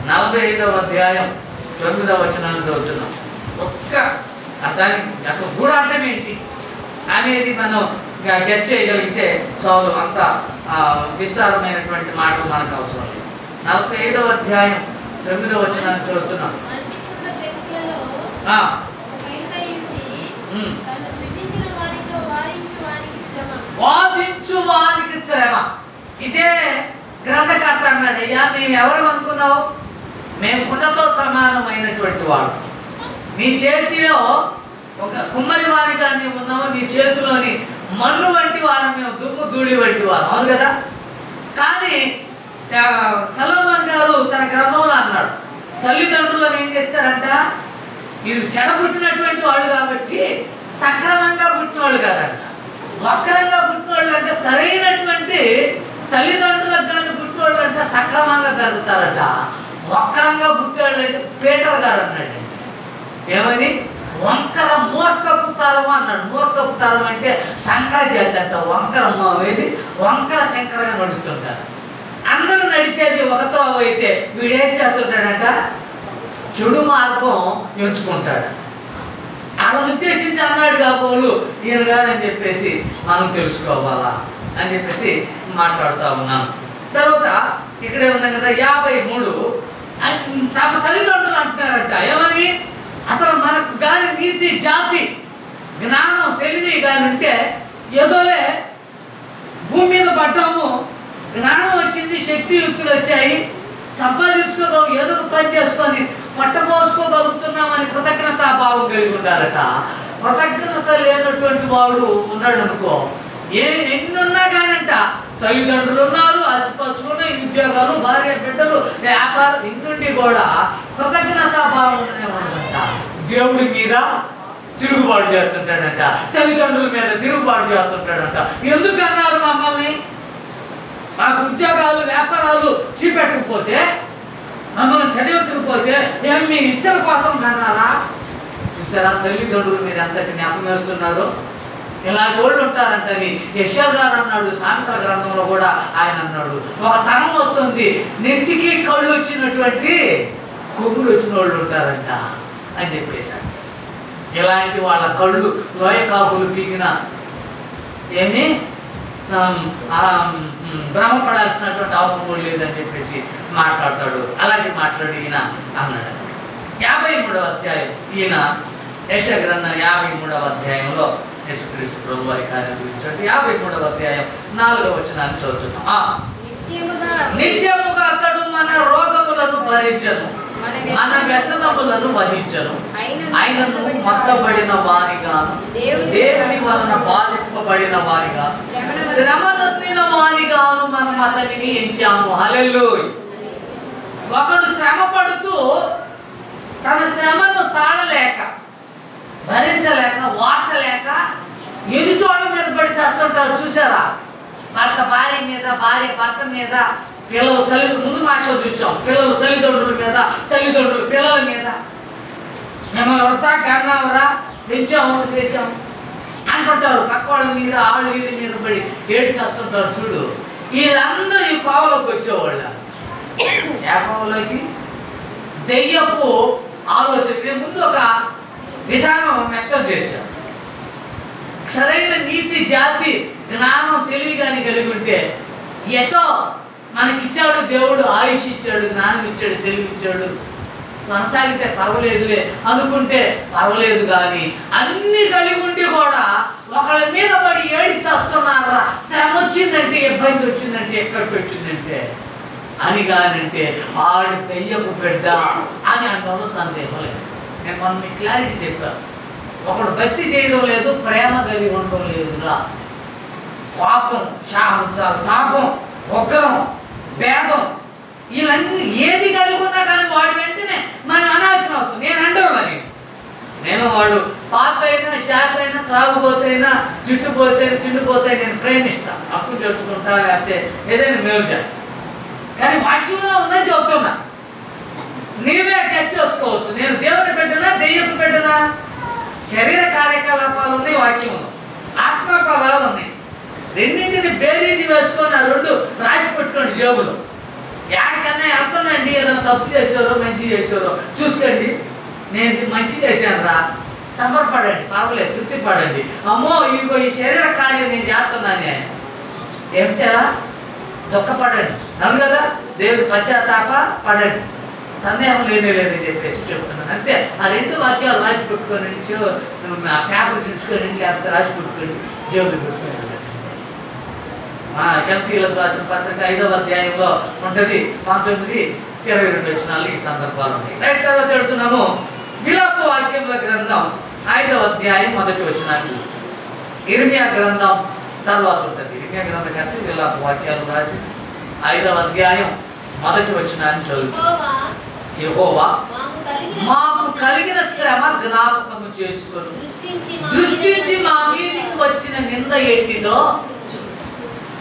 45:9 చదువుతున్నాం. ఒక్క దానికి అసలు గూఢార్థం ఏంటి అనేది మనం గెస్ట్ చేయగలిగితే చాలు. అంత విస్తారమైనటువంటి మాటలు మనకు అవసరం లేదు. 45:9 చదువుతున్నాం. వాదించు వారికి శ్రమ. ఇదే గ్రంథకర్త అన్నాడు, అయ్యా మేము ఎవరు అనుకున్నావు? మేము కుండతో సమానమైనటువంటి వాడు. నీ చేతిలో ఒక కుమ్మరి వారిగా నీవు ఉన్నావు, నీ చేతిలోని మన్ను వంటి వారం, మేము దుమ్ము ధూళి వంటి వారం. అవును కదా? కానీ సొలొమోను గారు తన గ్రంథంలో అన్నాడు, తల్లిదండ్రులను ఏం చేస్తారంట, వీళ్ళు చెడబుట్టినటువంటి వాళ్ళు కాబట్టి సక్రమంగా పుట్టిన వాళ్ళు కాదంట, వక్రంగా పుట్టిన వాళ్ళు అంటే సరైనటువంటి తల్లిదండ్రులకు కానీ పుట్టిన వాళ్ళు అంటే సక్రమంగా పెరుగుతారట. వక్రంగా పుట్టివాళ్ళు అంటే పీటర్ గారు అన్నాడు. ఏమని? వంకర మూర్ఖపు తరం అన్నాడు. మూర్ఖపు తరం అంటే సంకర జాతి అంట. వంకర ఏది? వంకర టెంకరగా నడుస్తుంటారు. అందరూ నడిచేది ఒకతో అయితే వీడేం చేస్తుంటాడంట, చెడు మార్గం ఎంచుకుంటాడు. అలా ఉద్దేశించి అన్నాడు కాబోలు ఈయన గారు అని చెప్పేసి మనం తెలుసుకోవాలా అని చెప్పేసి మాట్లాడుతూ ఉన్నాను. తర్వాత ఇక్కడే ఉన్నాం కదా 53 తమ తల్లిదండ్రులు అంటున్నారంట. ఏమని? అసలు మనకు కానీ నీతి, జాతి, జ్ఞానం, తెలివి కానీ ఉంటే ఏదోలే భూమి మీద పడ్డాము, జ్ఞానం వచ్చింది, శక్తియుక్తులు వచ్చాయి, సంపాదించుకోగలం, ఏదో ఒక పని చేసుకొని పట్టపోసుకోగలుగుతున్నామని కృతజ్ఞతాభావం కలిగి ఉండాలట. కృతజ్ఞత లేనటువంటి వాడు ఉన్నాడు అనుకో, ఎన్నున్నా కానంట తల్లిదండ్రులు ఉన్నారు, ఆసుపత్రులు ఉన్నాయి, ఉద్యోగాలు, భార్య బిడ్డలు, వ్యాపారం, ఇన్నుండి కూడా కృతజ్ఞతాభావం ఉండేవాడంట. దేవుడి మీద తిరుగుబాటు చేస్తుంటాడంట, తల్లిదండ్రుల మీద తిరుగుబాటు చేస్తుంటాడంట. ఎందుకన్నారు మమ్మల్ని? మాకు ఉద్యోగాలు, వ్యాపారాలు చూపెట్టకపోతే, మమ్మల్ని చదివించకపోతే ఏమి మీ ఇచ్చల కోసం కన్నారా? చూసారా తల్లిదండ్రుల మీద ఎంతటి జ్ఞాపకం వేస్తున్నారు? ఇలాంటి వాళ్ళు ఉంటారంటని యెషయా గారు అన్నాడు. సామెతల గ్రంథంలో కూడా ఆయన అన్నాడు, ఒక తరం వస్తుంది నెత్తికి కళ్ళు వచ్చినటువంటి కొమ్ములు వచ్చిన వాళ్ళు ఉంటారంట అని చెప్పేశారు. ఇలాంటి వాళ్ళ కళ్ళు లోయ కాకులు పీకిన ఏమి భ్రమపడాల్సినటువంటి అవసరం కూడా లేదని చెప్పేసి మాట్లాడతాడు. అలాంటి మాట్లాడి ఈయన అన్నాడు. 53వ అధ్యాయం ఈయన యెషయా గ్రంథం 53వ అధ్యాయంలో యేసుక్రీస్తు ప్రభు వారి కార్యం గురించి 53వ అధ్యాయం 4వ వచనాన్ని చదువుతున్నాం. నిత్యముగా అతడు మన రోగములను భరించను, మన వ్యసనములను వహించను. ఆయనను మొత్తబడిన వారిగాను, దేవుని వలన బాధింపబడిన వారిగాను, శ్రమనొందిన వారిగాను మనం అతనిని ఎంచాము. హల్లెలూయా. ఒకడు శ్రమ పడుతూ తన శ్రమను తాళలేక, భరించలేక, వార్చలేక ఎదుటోళ్ళ మీద పడి చేస్తుంటారు. చూసారా? భర్త భార్య మీద, భార్య భర్త మీద, పిల్లలు ముందు మాటలో చూసాం, పిల్లలు తల్లిదండ్రుల మీద, తల్లిదండ్రులు పిల్లల మీద, మిమ్మల్ని వృతా కన్నావురా, పెంచాము, చేసాము అంటుంటారు. పక్క వాళ్ళ మీద, ఆళ్ళ వీళ్ళ మీద పడి ఏడు చేస్తుంటారు. చూడు, వీళ్ళందరూ ఈ కోవలోకి వచ్చేవాళ్ళ. ఏ కోవలోకి? దెయ్యపు ఆలోచన ముందు ఒక విధానం వ్యక్తం చేశాం. సరైన నీతి, జాతి, జ్ఞానం, తెలివి కానీ కలిగి ఉంటే ఎటో మనకిచ్చాడు దేవుడు, ఆయుష్ ఇచ్చాడు, జ్ఞానం ఇచ్చాడు, తెలివి ఇచ్చాడు, కొనసాగితే పర్వాలేదులే అనుకుంటే పర్వాలేదు. కానీ అన్ని కలిగి ఉండి కూడా ఒకళ్ళ మీద పడి ఏడిచేస్తున్నారా, శ్రమ వచ్చిందంటే, ఇబ్బంది వచ్చిందంటే, ఎక్కడికి వచ్చిందంటే అని కానంటే ఆడు దెయ్యపు బిడ్డ అని అంటాను. సందేహం లేదు. నేను మనం మీకు క్లారిటీ చెప్పాను. ఒకడు భక్తి చేయడం లేదు, ప్రేమ కలిగి ఉండడం లేదురా. పాపం, తాపం, ఉగ్రం, భేదం, ఇవన్నీ ఏది కలిగి ఉన్నా కానీ వాడి వెంటనే మనం అనాల్సిన అవసరం. నేను అండేవాళ్ళని, నేను వాడు పాప అయినా, షాప్ అయినా, త్రాగుపోతైనా, జుట్టుపోతైనా, తిండిపోతే నేను ప్రేమిస్తాను, హక్కు తెచ్చుకుంటా, లేకపోతే ఏదైనా మేలు చేస్తాను. కానీ వాక్యంలో ఉన్నది చెబుతున్నా, నీవే టచ్ చేసుకోవచ్చు. నేను దేవుని బిడ్డనా, దెయ్యపు బిడ్డనా? శరీర కార్యకలాపాలు ఉన్నాయి వాక్యంలో, ఆత్మఫలాలు ఉన్నాయి. రెండింటిని బేరీజీ వేసుకొని ఆ రెండు రాసి పెట్టుకోండి జేబులో. ఎక్కడికన్నా వెళ్తానండి, ఏదైనా తప్పు చేసారో మంచి చేసారో చూసుకోండి. నేను మంచి చేశాను రా, సంబరపడండి, పర్వాలేదు, తృప్తి పడండి. అమ్మో ఇదిగో ఈ శరీర కార్యం నేను చేస్తున్నాను ఆయన ఏం చేయాలా? దుఃఖపడండి, అవును కదా? దేవుడు పశ్చాత్తాప పడండి, సందేహం లేదని చెప్పేసి చెప్తున్నాను. అంటే ఆ రెండు వాక్యాలు రాసి పెట్టుకొని పేపర్ తెచ్చుకొని, లేకపోతే రాసి పెట్టుకొని జేబులు పెట్టుకొని కల్తీలకు రాసిన పత్రిక 5వ అధ్యాయంలో ఉంటుంది. 19-22 వచనాలు ఈ సందర్భాలు ఉన్నాయి. రైట్, తర్వాత వెళ్తున్నాము విలాప వాక్యముల గ్రంథం 5వ అధ్యాయం 1వ వచనాన్ని చూస్తాం. ఇర్మియా గ్రంథం తర్వాత ఉంటుంది. ఇర్మియా గ్రంథం కంటే విలాప వాక్యాలు రాసి 5వ అధ్యాయం 1వ వచనాన్ని చదువుతాం. యెహోవా మాకు కలిగిన శ్రమ జ్ఞాపకము చేసుకొని దృష్టించి మా మీదికి వచ్చిన నింద ఏంటిదో.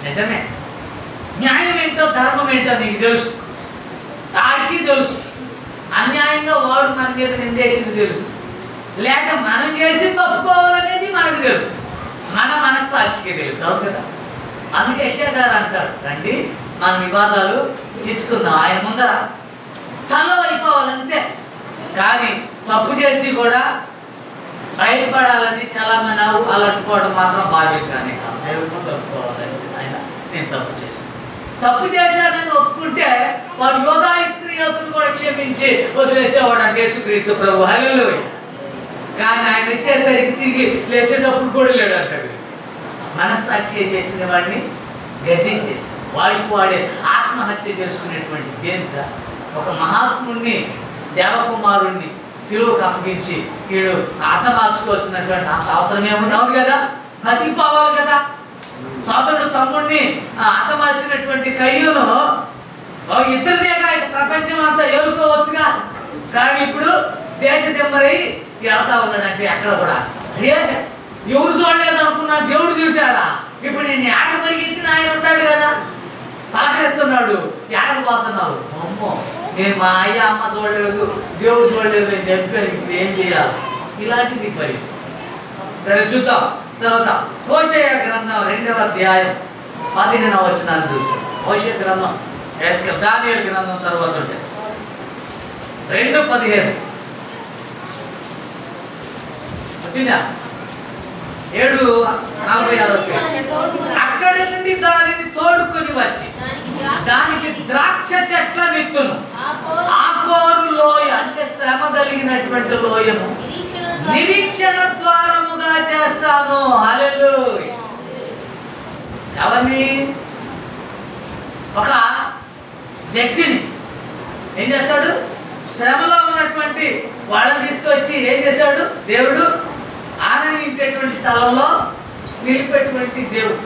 నిజమే, న్యాయం ఏంటో, ధర్మం ఏంటో నీకు తెలుసు, ఆడికి తెలుసు. అన్యాయంగా వాడు మన మీద నిందేసింది తెలుసు, లేక మనం చేసి తప్పుకోవాలనేది మనకు తెలుసు, మన మనస్సాక్షికి తెలుసు, అవును కదా? అందుకే యెషయా గారు అంటాడు, రండి మన వివాదాలు తీసుకుందాం ఆయన ముందర, చల్లవైపోవాలంతే. కానీ తప్పు చేసి కూడా బయటపడాలని చాలా మంది అలా అనుకోవడం మాత్రం భావ్యంగానే కాదు. దేవుడు తప్పుకోవాలని ఆయన నేను తప్పు చేశాను, తప్పు చేశానని ఒప్పుకుంటే వాడు యోధాయి స్త్రీ యోధులు కూడా క్షమించి వదిలేసేవాడు అంటే యేసుక్రీస్తు ప్రభు. హల్లెలూయా. కానీ ఆయన ఇచ్చేసరికి తిరిగి లేచేటప్పుడు కూడా లేడు అంటాడు. మనస్సాక్షి చేసిన వాడిని గద్దించేసి వాడికి వాడే ఆత్మహత్య చేసుకునేటువంటి దేంద్ర ఒక మహాత్ముడిని, దేవకుమారుణ్ణి తిరువుకు అప్పగించి వీడు ఆత్మహత్యుకోవాల్సినటువంటి అంత అవసరం ఏమున్నావు కదా, బతికిపోవాలి కదా. సోదరుడు తమ్ముడిని ఆత్మహత్యటువంటి కయ్యూను ఇద్దరిదేగా ప్రపంచం అంతా ఎదుర్కోవచ్చుగా. కానీ ఇప్పుడు దేశ దిమ్మరై వెళ్తా ఉన్నాడంటే అక్కడ కూడా ఎవరు చూడలేదు అనుకున్నా, దేవుడు చూశాడా? ఇప్పుడు నేను ఏడక పరిగెత్తిన ఆయన ఉంటాడు కదా, పలకరిస్తున్నాడు, ఏడకపోతున్నావు. అమ్మో నేను మా అయ్య అమ్మ చూడలేదు, దేవుడు చూడలేదు అని చెప్పాను, ఇప్పుడు ఏం చేయాలి? ఇలాంటిది పరిస్థితి. సరే చూద్దాం. తర్వాత హోషేయ గ్రంథం 2వ అధ్యాయం 15వ వచనాన్ని చూస్తాం. హోషేయ గ్రంథం దానియేలు గ్రంథం తర్వాత ఉంటే 2:15 వచ్చిందా? 7:46 అక్కడి నుండి దానిని తోడుకొని వచ్చి దానికి ద్రాక్ష చెట్ల విత్తును, ఆకోరు లోయ అంటే శ్రమ కలిగినటువంటి లోయను నిరీక్షణ ద్వారముగా చేస్తాను. హల్లెలూయా. ఎవరిని? ఒక వ్యక్తిని ఏం చేస్తాడు? శ్రమలో ఉన్నటువంటి వాళ్ళని తీసుకొచ్చి ఏం చేశాడు? దేవుడు ఆనందించేటువంటి స్థలంలో నిలిపేటువంటి దేవుడు.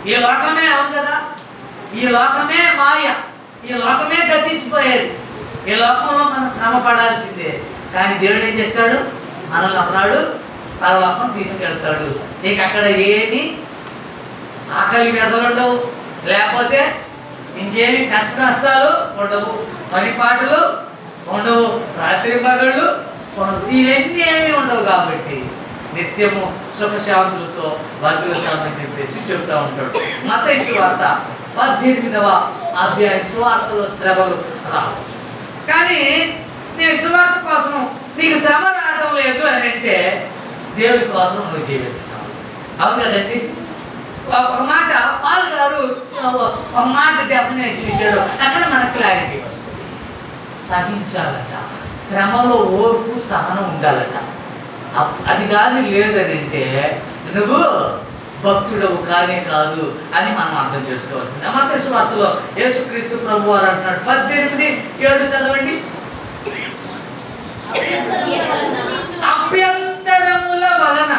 ఈ లోకమే అవును కదా, ఈ లోకమే మాయ, ఈ లోకమే గతించిపోయేది. ఈ లోకంలో మనం శ్రమ పడాల్సిందే. కానీ దేవుడు ఏం చేస్తాడు? మనల్ని ఒకనాడు పరలోకం తీసుకెళ్తాడు. నీకు అక్కడ ఏమి ఆకలి మెదలు ఉండవు, లేకపోతే ఇంకేమి కష్ట నష్టాలు ఉండవు, పనిపాటలు ఉండవు, రాత్రి పగళ్ళు ఉండవు, ఇవన్నీ ఏమీ ఉండవు. కాబట్టి నిత్యము సుఖశాంతులతో వర్ధిల్లుతామని చెప్పేసి చెబుతూ ఉంటాడు. మత్తయి సువార్త 18వ అధ్యాయం. సువార్తలో శ్రమలు రావచ్చు, కానీ నేను సువార్త కోసం నీకు శ్రమ రావడం లేదు అని అంటే దేవుడి కోసం నువ్వు జీవించడం. అవును కదండి. ఒక మాట పాల్ గారు ఒక మాట డెఫినేషన్ ఇచ్చాడు, అక్కడ మనకు క్లారిటీ వస్తుంది. సహించాలట, శ్రమలో ఓర్పు సహనం ఉండాలట. అది కానీ లేదని అంటే నువ్వు భక్తుడవు కానే కాదు అని మనం అర్థం చేసుకోవాల్సింది. మత్తయి సువార్తలో యేసుక్రీస్తు ప్రభు వారు అంటున్నాడు, 18:7 చదవండి. అభ్యంతరముల వలన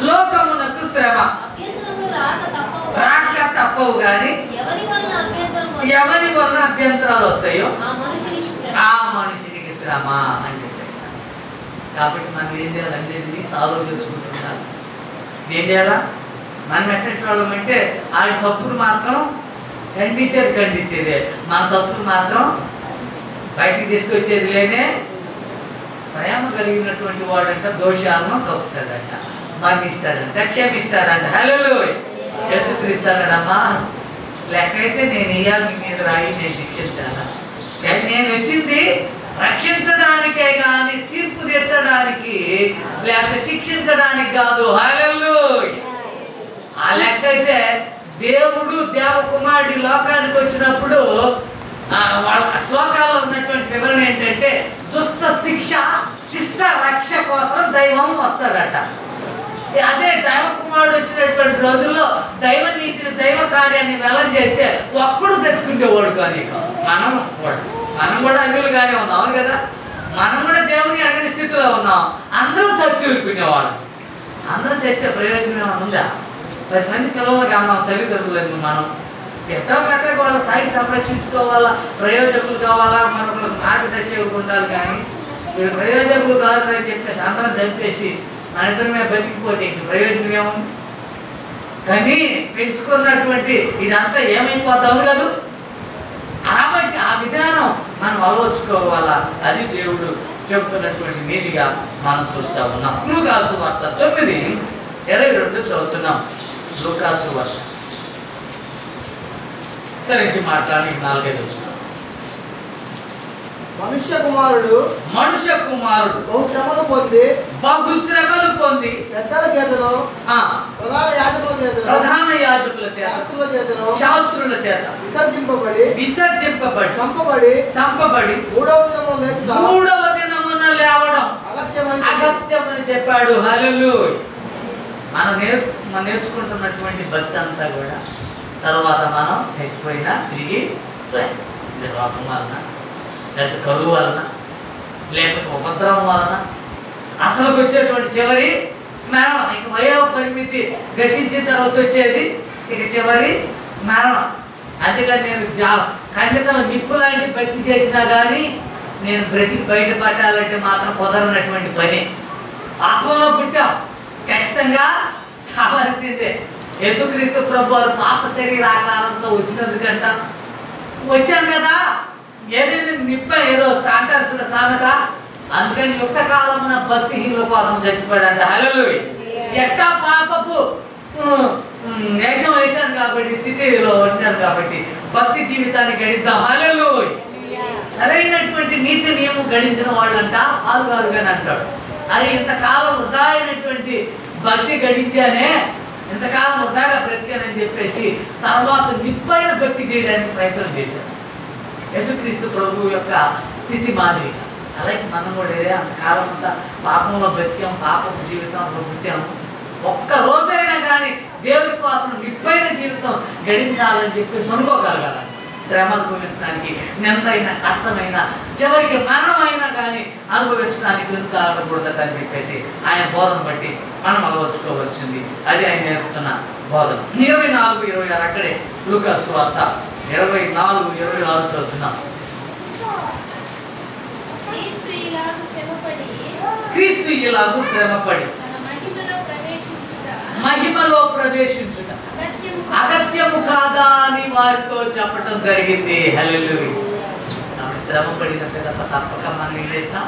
లోకమునకు శ్రమ రాక తప్పవు, కానీ ఎవరి వలన అభ్యంతరాలు వస్తాయో ఆ మనిషినికి శ్రమ అని చెప్పేస్తాను. కాబట్టి మనం ఏం చేయాలి? అన్నింటినీ సాల్వ్ చేసుకుంటున్నాం. ఏం చేయాలా? మనం ఎట్టటి వాళ్ళం అంటే ఆడి తప్పులు మాత్రం ఖండించేదే, మన తప్పులు మాత్రం బయటికి తీసుకొచ్చేది లేనే. ప్రేమ కలిగినటువంటి వాడంట దోషాలను కప్పుతాడంట, మన్నిస్తాడంట, క్షమిస్తాడంట. హల్లెలూయా. యేసుక్రీస్తాడమ్మా, లెక్క అయితే నేను వేయాలి మీ మీద రాయి, నేను శిక్షించాలా? కానీ నేను వచ్చింది రక్షించడానికే కానీ తీర్పు తీర్చడానికి లేకపోతే శిక్షించడానికి కాదు. హల్లెలూయా. ఆ లెక్క అయితే దేవుడు దేవకుమారుడి లోకానికి వచ్చినప్పుడు వాళ్ళ శ్లోకాల్లో ఉన్నటువంటి వివరణ ఏంటంటే దుష్ట శిక్ష శిష్ట రక్ష కోసం దైవం వస్తాడట. అదే దైవకుమారుడు వచ్చినటువంటి రోజుల్లో దైవ నీతిని దైవ కార్యాన్ని వెల్లడి చేస్తే ఒక్కడు బ్రతుకుండేవాడు కానీ మనం కూడా అన్యులుగానే ఉన్నాం. అవును కదా, మనం కూడా దేవుని అగ్ని స్థితిలో ఉన్నాం. అందరూ చచ్చి ఊరుకునేవాడు. అందరూ చేస్తే ప్రయోజనం ఏమైనా ఉందా? 10 మంది పిల్లలు అన్నాం, తల్లిదండ్రులను మనం ఎట్టో కట్టక వాళ్ళ స్థాయికి సంరక్షించుకోవాలా, ప్రయోజకులు కావాలా, మరొకరికి మార్గదర్శకులు ఉండాలి. కానీ వీళ్ళు ప్రయోజకులు కాదని చెప్పేసి అందరం చంపేసి మన ఇద్దరమే బతికిపోతే ఇంక ప్రయోజనం ఏముంది? కానీ పెంచుకున్నటువంటి ఇదంతా ఏమైపోతావు కాదు. కాబట్టి ఆ విధానం మనం అలవర్చుకోవాలా. అది దేవుడు చెబుతున్నటువంటి మీదిగా మనం చూస్తూ ఉన్నాం. లూకాసు వార్త 9:22 చదువుతున్నాం. లూకాసు వార్త గురించి మాట్లాడి 4 వచ్చిన మనుష్య కుమారుడు బహుశ్రమలు పొంది పెద్దల చేతను ప్రధాన యాజకుల చేత శాస్త్రుల చేత విసర్జింపబడి చంపబడి 3వ దినమున లేవడం అగత్యమని చెప్పాడు. హల్లెలూయా. మనం నేర్చుకుంటున్నటువంటి భక్తి అంతా కూడా తర్వాత మనం చచ్చిపోయినా తిరిగి వేస్తాం. రోగం వలన, లేకపోతే కరువు వలన, లేకపోతే ఉపద్రవం వలన, అసలుకు వచ్చేటువంటి చివరి మరణం. ఇక వయో పరిమితి గతించిన తర్వాత వచ్చేది ఇక చివరి మరణం. అందుకని నేను ఖండితం నిప్పు లాంటి భక్తి చేసినా కానీ నేను బ్రతికి బయటపడాలంటే మాత్రం కుదరనటువంటి పని. పాపంలో పుట్టాం, ఖచ్చితంగా చావాల్సిందే. యేసుక్రీస్తు ప్రభు వారు పాప శరీర ఆకారంతో వచ్చినందుకంట వచ్చాను కదా, ఏదైనా నిప్ప ఏదో అంటారు చూడ సామెత. అందుకని యుక్త కాలమున భక్తిహీనుల కోసం చచ్చిపోయాడంట. హల్లెలూయా. ఎట్టా పాపపు వేషం వేశాను కాబట్టి, స్థితిలో ఉంటాను కాబట్టి భక్తి జీవితాన్ని గడిద్దాం. హల్లెలూయా. సరైనటువంటి నీతి నియమం గడించిన వాళ్ళంట పాల్గారుగాని అంటాడు. అది ఇంతకాలం వృధా అయినటువంటి భక్తి గడించానే, ఇంతకాలం వృధాగా బ్రతికానని చెప్పేసి తర్వాత నిప్పైన భక్తి చేయడానికి ప్రయత్నం చేశాను. యేసుక్రీస్తు ప్రభు యొక్క స్థితి మాదిరిగా అలాగే మనం కూడా అంతకాలం అంతా పాపంలో బతికాం, పాపపు జీవితంలో పుట్టాము. ఒక్క రోజైనా కానీ దేవుడి కోసం నిప్పైన జీవితం గడించాలని చెప్పి అనుకోగలగాలండి. శ్రమ అనుభవించడానికి, నిందైన కష్టమైన, చివరికి మరణమైనా కానీ అనుభవించడానికి ఎందుకు ఆగకూడదని చెప్పేసి ఆయన బోధన బట్టి మనం అలవర్చుకోవాల్సింది. అది ఆయన నేర్పుతున్న బోధన. 24:26 అక్కడే లూకా సువార్త 24:26 చదువుతున్నాం. క్రీస్తు ఇలాగూ శ్రమపడి మహిమలో ప్రవేశించుట అగత్యము కాదా అని వారితో చెప్పటం జరిగింది. హల్లెలూయా. కాబట్టి శ్రమ పడినంత తప్పక మనం ఏం చేస్తాం,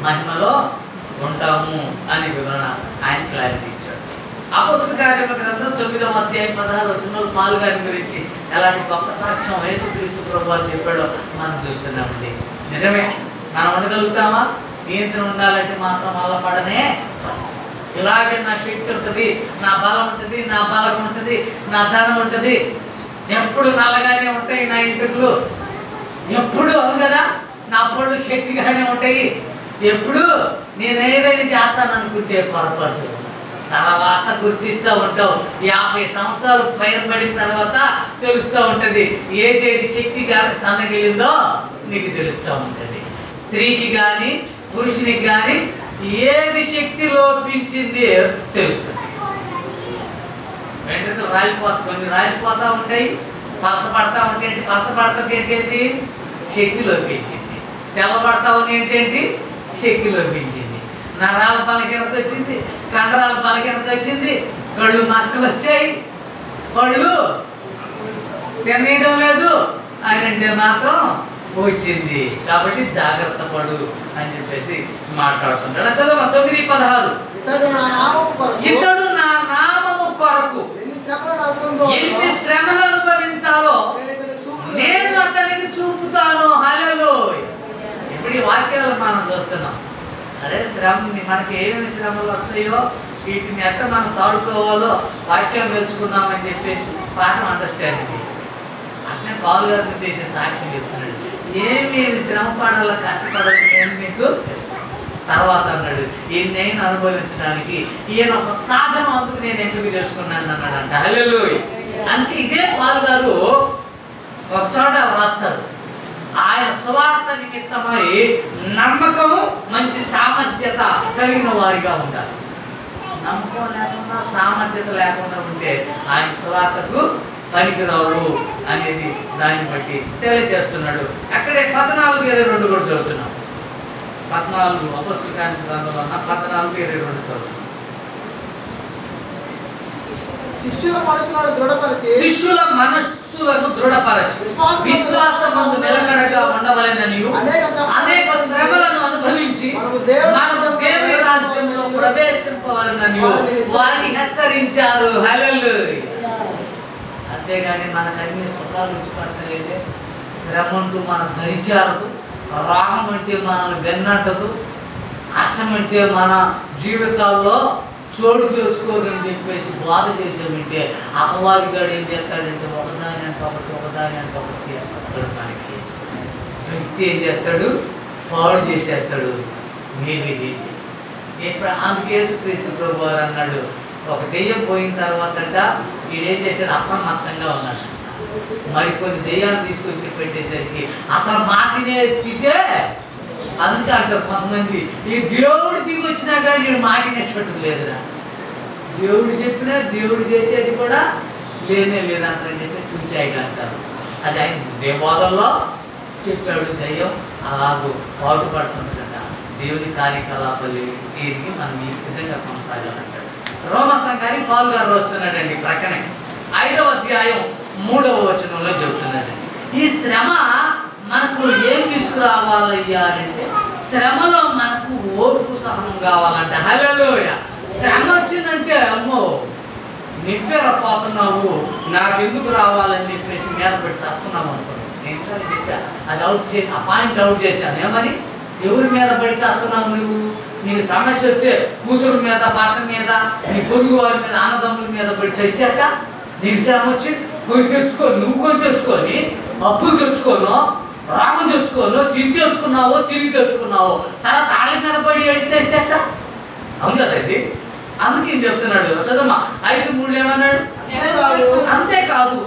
మహిమలో ఉంటాము అని వివరణ ఆయన క్లారిటీ ఇచ్చాడు. అపోస్తల కార్యముల గ్రంథం 9వ అధ్యాయం 16 వచనంలో పాలు గారి గురించి ఎలాంటి గొప్ప సాక్ష్యం యేసుక్రీస్తు ప్రభువు అని చెప్పాడో మనం చూస్తున్నామండి. నిజమే, మనం ఉండగలుగుతామా? నియంత్రణ ఉండాలంటే మాత్రం వల్ల పడనే. ఇలాగే నా శక్తి ఉంటుంది, నా బలం ఉంటుంది, నా బలం ఉంటుంది, నా ధనం ఉంటుంది, ఎప్పుడు నల్లగానే ఉంటాయి నా ఇంటిలు, ఎప్పుడు అవును కదా, నా పళ్ళు శక్తిగానే ఉంటాయి, ఎప్పుడు నేను ఏదైనా చేస్తాను అనుకుంటే పొరపాటు. తర్వాత గుర్తిస్తూ ఉంటావు. 50 సంవత్సరాలు పైన పడిన తర్వాత తెలుస్తూ ఉంటుంది ఏదేది శక్తి కానీ సన్నగిలిందో నీకు తెలుస్తూ ఉంటుంది. స్త్రీకి కానీ పురుషునికి కానీ ఏది శక్తి లోపించింది తెలుస్తుంది. వెంటనే కొన్ని రాలిపోతూ ఉంటాయి, పలసపడతా ఉంటాయి. పలసపడతా ఏంటంటే శక్తి లోపించింది. తెల్లబడతా ఉన్నాయి ఏంటంటే శక్తి లోపించింది. నరాల పలకెనక వచ్చింది, కండరాల పలకెనక వచ్చింది, కళ్ళు మసకలు వచ్చాయి, కళ్ళు తినేయడం లేదు ఆయనంటే మాత్రం వచ్చింది. కాబట్టి జాగ్రత్త పడు అని చెప్పేసి మాట్లాడుతుంటాడు. చదువు 9:16. ఇతడు నా నామము కొరకు ఎన్ని శ్రమలు అనుభవించాలో నేను అతనికి చూపుతాను. హల్లెలూయా. ఇప్పుడు ఈ వాక్యాలు మనం చూస్తున్నాం. అరే మనకి ఏమేమి శ్రమలు వస్తాయో వీటిని ఎట్ట మనం తాడుకోవాలో వాక్యం నేర్చుకున్నామని చెప్పేసి పాఠం అండర్స్టాండింగ్. అట్నే పాలు గారిని చేసే సాక్ష్యం చెప్తున్నాడు. ఏమేమి శ్రమ పడాలో కష్టపడాలి నేను మీకు తర్వాత అన్నాడు. నేను అనుభవించడానికి ఈయన ఒక సాధన అందుకు నేను ఎంపిక చేసుకున్నాను అన్నాడంట. హల్లెలూయా. అంటే ఇదే పాలు గారు ఒక చోట రాస్తాడు, ఆయన సువార్త నిమిత్తమై నమ్మకము మంచి సామర్థ్యత కలిగిన వారిగా ఉండాలి. నమ్మకం లేకుండా సామర్థ్యత లేకుండా ఉంటే ఆయన సువార్తకు పనికిరావు అనేది దాన్ని బట్టి తెలియజేస్తున్నాడు. అక్కడే 14:22 కూడా చదువుతున్నాం. 14 అపోస్తల కార్యముల గ్రంథంలో ఉన్న 14:22 చదువుతున్నాం. శిష్యుల మనస్సులను దృఢపరచి విశ్వాసమందు నిలకడగా ఉండవలెననియు అనేక శ్రమలను అనుభవించి మనము దేవుని రాజ్యంలో ప్రవేశింపవలెననియు వారిని హెచ్చరించారు. హల్లెలూయా. అంతేగాని మనకన్నీ సుఖాలు రుచి పడతలేదే, శ్రమ అంటూ మనం ధరిచారదు, రాగం అంటే మనల్ని వెన్నట్టదు, కష్టం అంటే మన జీవితాల్లో చోటు చేసుకోదని చెప్పేసి బాధ చేసామంటే అపవాదిగాడు ఏం చేస్తాడంటే ఒకదాని అంటే ఒకటి తీసుకొస్తాడు. మనకి వ్యక్తి ఏం చేస్తాడు, పాడు చేసేస్తాడు, మీరు ఏం చేస్తాడు. ఇప్పుడు అందుకే యేసుక్రీస్తు ప్రభువు వారు అన్నాడు, ఒక దెయ్యం పోయిన తర్వాత వీడేం చేశాడు, అప్రమత్తంగా ఉన్నాడు. మరికొన్ని దెయ్యాన్ని తీసుకొచ్చి పెట్టేసరికి అసలు మాటినే స్థితే. అందుకే అంటారు కొంతమంది, ఈ దేవుడు దిగి వచ్చినా కానీ నేను మాటినేటట్టు లేదురా, దేవుడు చెప్పినా దేవుడు చేసేది కూడా లేనే లేదంటారని చెప్పి చూచాయి అంటారు. అది ఆయన దేవాలయంలో చెప్పాడు. దయ్యం అలాగూ పాటుపడుతుంది కదా, దేవుని కార్యకలాపాలు దీనికి మనం ఈ విధంగా కొనసాగాలంటాడు. రోమ సంఘానికి పాలు గారు వస్తున్నాడండి. ప్రక్కనే 5వ అధ్యాయం 3వ వచనంలో చెబుతున్నాడండి. ఈ శ్రమ మనకు ఏం తీసుకురావాలయ్యా అంటే శ్రమలో మనకు ఓర్పు సహనం కావాలంటే. హల్లెలూయా. శ్రమ వచ్చిందంటే అమ్మో నివ్వెరపోతున్నావు, నాకెందుకు రావాలని చెప్పేసి మీద పెట్టి చేస్తున్నావు అనుకోండి. నేను ఇంతగా చెప్పా, అది అవుట్ చేసి ఆ పాయింట్ అవుట్ చేశాను. ఏమని, ఎవరి మీద పడి చేస్తున్నావు నువ్వు? నీకు సమస్య వస్తే కూతురు మీద, భర్త మీద, నీ పొరుగు వారి మీద, అన్నదమ్ముల మీద పడి చేస్తే అట్ట నీకు శ్రమ వచ్చి కొని తెచ్చుకొని, నువ్వు కొని తెచ్చుకొని అప్పులు తెచ్చుకోను రాగం తెచ్చుకోను, తిరిగి తెచ్చుకున్నావో తిరిగి తెచ్చుకున్నావో తర్వాత తాళ్ళ మీద పడి ఏడిచేస్తే ఎట్ట? అవును కదండి. అందుకే ఈయన చెప్తున్నాడు చదమ్మా 5:3 ఏమన్నాడు? అంతేకాదు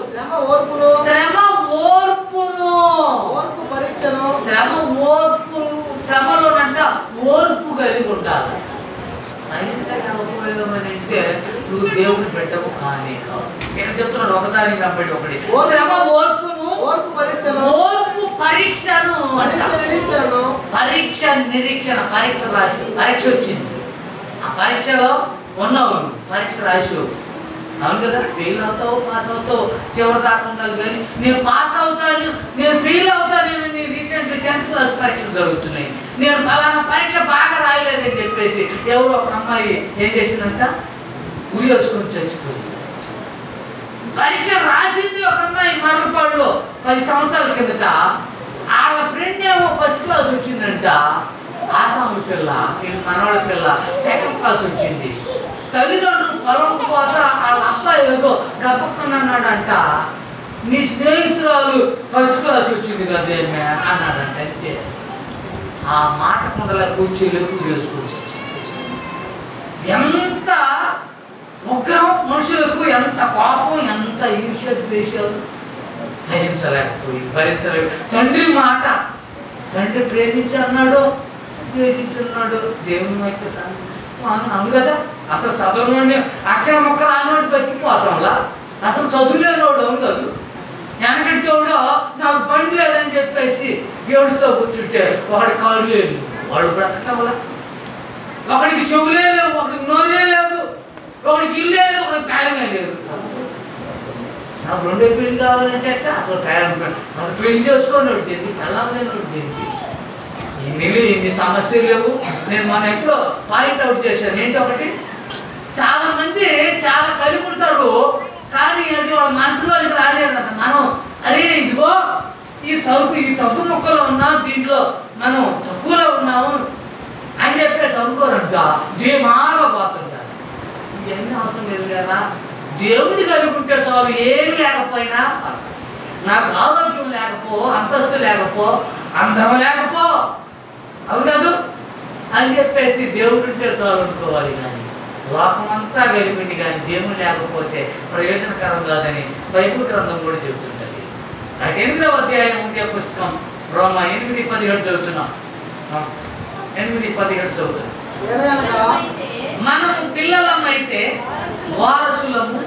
శ్రమ ఓర్పును, శ్రమలోనంట ఓర్పు కలిగి ఉండాలి. సహించకపోవడం అంటే నువ్వు దేవుని పెట్టవు కానీ కాదు. ఇక్కడ చెప్తున్నాడు ఒకదాని వెంబడి ఒకటి. శ్రమ ఓర్పును, ఓర్పు పరీక్షను, పరీక్ష నిరీక్షణ. పరీక్ష రాసి పరీక్ష వచ్చింది, ఆ పరీక్షలో ఉన్నావు, పరీక్ష రాసి. అవును కదా, ఫెయిల్ అవుతావు పాస్ అవుతావు చివరి దాకా ఉండాలి. కానీ నేను పాస్ అవుతాను, నేను ఫెయిల్ అవుతాను. నేను రీసెంట్ 10th క్లాస్ పరీక్షలు జరుగుతున్నాయి, నేను ఫలానా పరీక్ష బాగా రాయలేదని చెప్పేసి ఎవరో ఒక అమ్మాయి ఏం చేసిందంట, ఉరి వేసుకొని చచ్చిపోయింది. పరీక్ష రాసింది ఒక అమ్మాయి మరలపాడులో 10 సంవత్సరాల కిందట. వాళ్ళ ఫ్రెండ్ ఏమో 1st క్లాస్ వచ్చిందంట, ఆసాముల పిల్ల, వీళ్ళ మనవాళ్ళ పిల్ల 2nd క్లాస్ వచ్చింది. తల్లిదండ్రులు పొలంకు పోతా వాళ్ళ అబ్బాయి ఏదో గప్పక్కనన్నాడంట, నీ స్నేహితురాలు 1st క్లాస్ వచ్చింది కదేమే అన్నాడంట. అంతే, ఆ మాట కుండలా కూర్చోలే వేసుకొచ్చి ఎంత ఉగ్రం మనుషులకు, ఎంత కోపం, ఎంత ఈర్ష్య ద్వేషాలు సహించలేకపోయి భరించలేక. తండ్రి మాట, తండ్రి ప్రేమించి అన్నాడు, ద్వేషించి అన్నాడు. దేవుని యొక్క అవును కదా. అసలు చదువులోని అక్షరం ఒక్క రానోడు బతికిపోతాంలా, అసలు చదువులేనోడు. అవును కాదు, వెనకటితోడో నాకు బండి లేదని చెప్పేసి ఏడుతో కూర్చుంటే ఒకటి కాళ్ళు లేదు, వాడు బ్రతకటంలా. ఒకడికి చెవులే లేవు, ఒకడికి నోరే లేదు, ఒకడికి ఇల్లే లేదు, ఒకడికి పేలమే లేదు. నాకు 2వ పెళ్లి కావాలంటే అట్ట అసలు అసలు పెళ్లి చేసుకొని వడితేంది, పెళ్ళలేని వడితేంది. ఇన్ని సమస్యలు లేవు. నేను మన ఎప్పుడో పాయింట్అవుట్ చేశాను. ఏంటి ఒకటి, చాలా మంది చాలా కలిగి ఉంటారు కానీ అది వాళ్ళ మనసులోకి రాలేదంట. మనం అరే ఇదిగో ఈ తప్పు మొక్కలో ఉన్నాం, దీంట్లో మనం తక్కువలో ఉన్నాము అని చెప్పేసి అనుకోరంట, ధీమాగా పోతుంటారు. ఇవన్నీ అవసరం లేదు కదా. దేవుడి కలిగి ఉంటే చాలు, ఏమి లేకపోయినా. నాకు ఆరోగ్యం లేకపో, అంతస్తు లేకపో, అందం లేకపో, అవును కాదు అని చెప్పేసి దేవుడు ఉంటే చాలు అనుకోవాలి. కానీ లోకమంతా గెలిపిండి కానీ దేవుడు లేకపోతే ప్రయోజనకరం కాదని బైబిల్ గ్రంథం కూడా చెబుతుంటుంది. 8వ అధ్యాయం ఉండే పుస్తకం రోమా 8:17 చదువుతున్నాం. 8:17 చదువుతున్నాం. మనము పిల్లలమైతే వారసులము,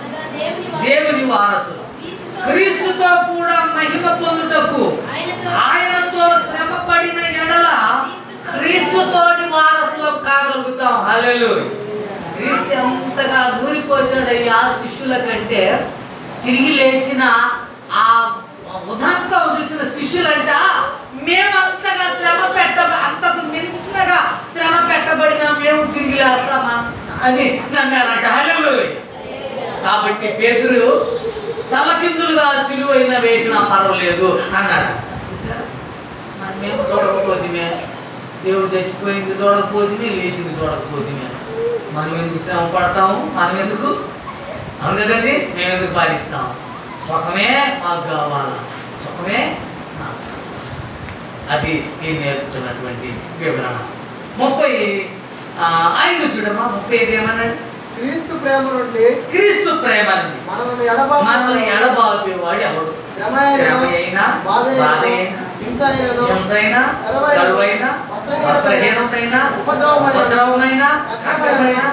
దేవుని వారసులు, క్రీస్తుతో కూడా మహిమ పొందుటకు ఆయనతో శ్రమ పడిన ఎడల క్రీస్తుతోటి వారసులం కాగలుగుతాం. హల్లెలూయా. క్రీస్తు ఎంతగా దూరిపోసాడయ్యా శిష్యుల కంటే, తిరిగి లేచిన ఆ ఉదంతం చూసిన శిష్యులంట మేమంతగా అంతకు మించినగా శ్రమ పెట్టబడినా మేము తిరిగి లేస్తామా అని నమ్మారంట. హల్లెలూయా. కాబట్టి పేతురు తలకిందులుగా సిలువైన వేసినా పర్వాలేదు అన్నాడు. మరి మేము చూడకపోతే, దేవుడు చచ్చిపోయింది చూడకపోతే, లేచింది చూడకపోతే మనం ఎందుకు శ్రమ పడతాము? మనం ఎందుకు, అవును కదండి, మేము ఎందుకు పాటిస్తాము? సుఖమే మాకు కావాలా, సుఖమే నాకు. అది నేను నేర్పుతున్నటువంటి వివరణ. 35 చూడమ్మా. 35 ఏమన్నాడు? క్రీస్తు ప్రేమ నుండి మనల్ని ఎడబాపేవాడు ఎవడు? శ్రమ అయినా, బాధ అయినా, హింస అయినా, కరువైనా, వస్త్రహీనతైనా, ఉపద్రవమైనా, ఖడ్గమైనా,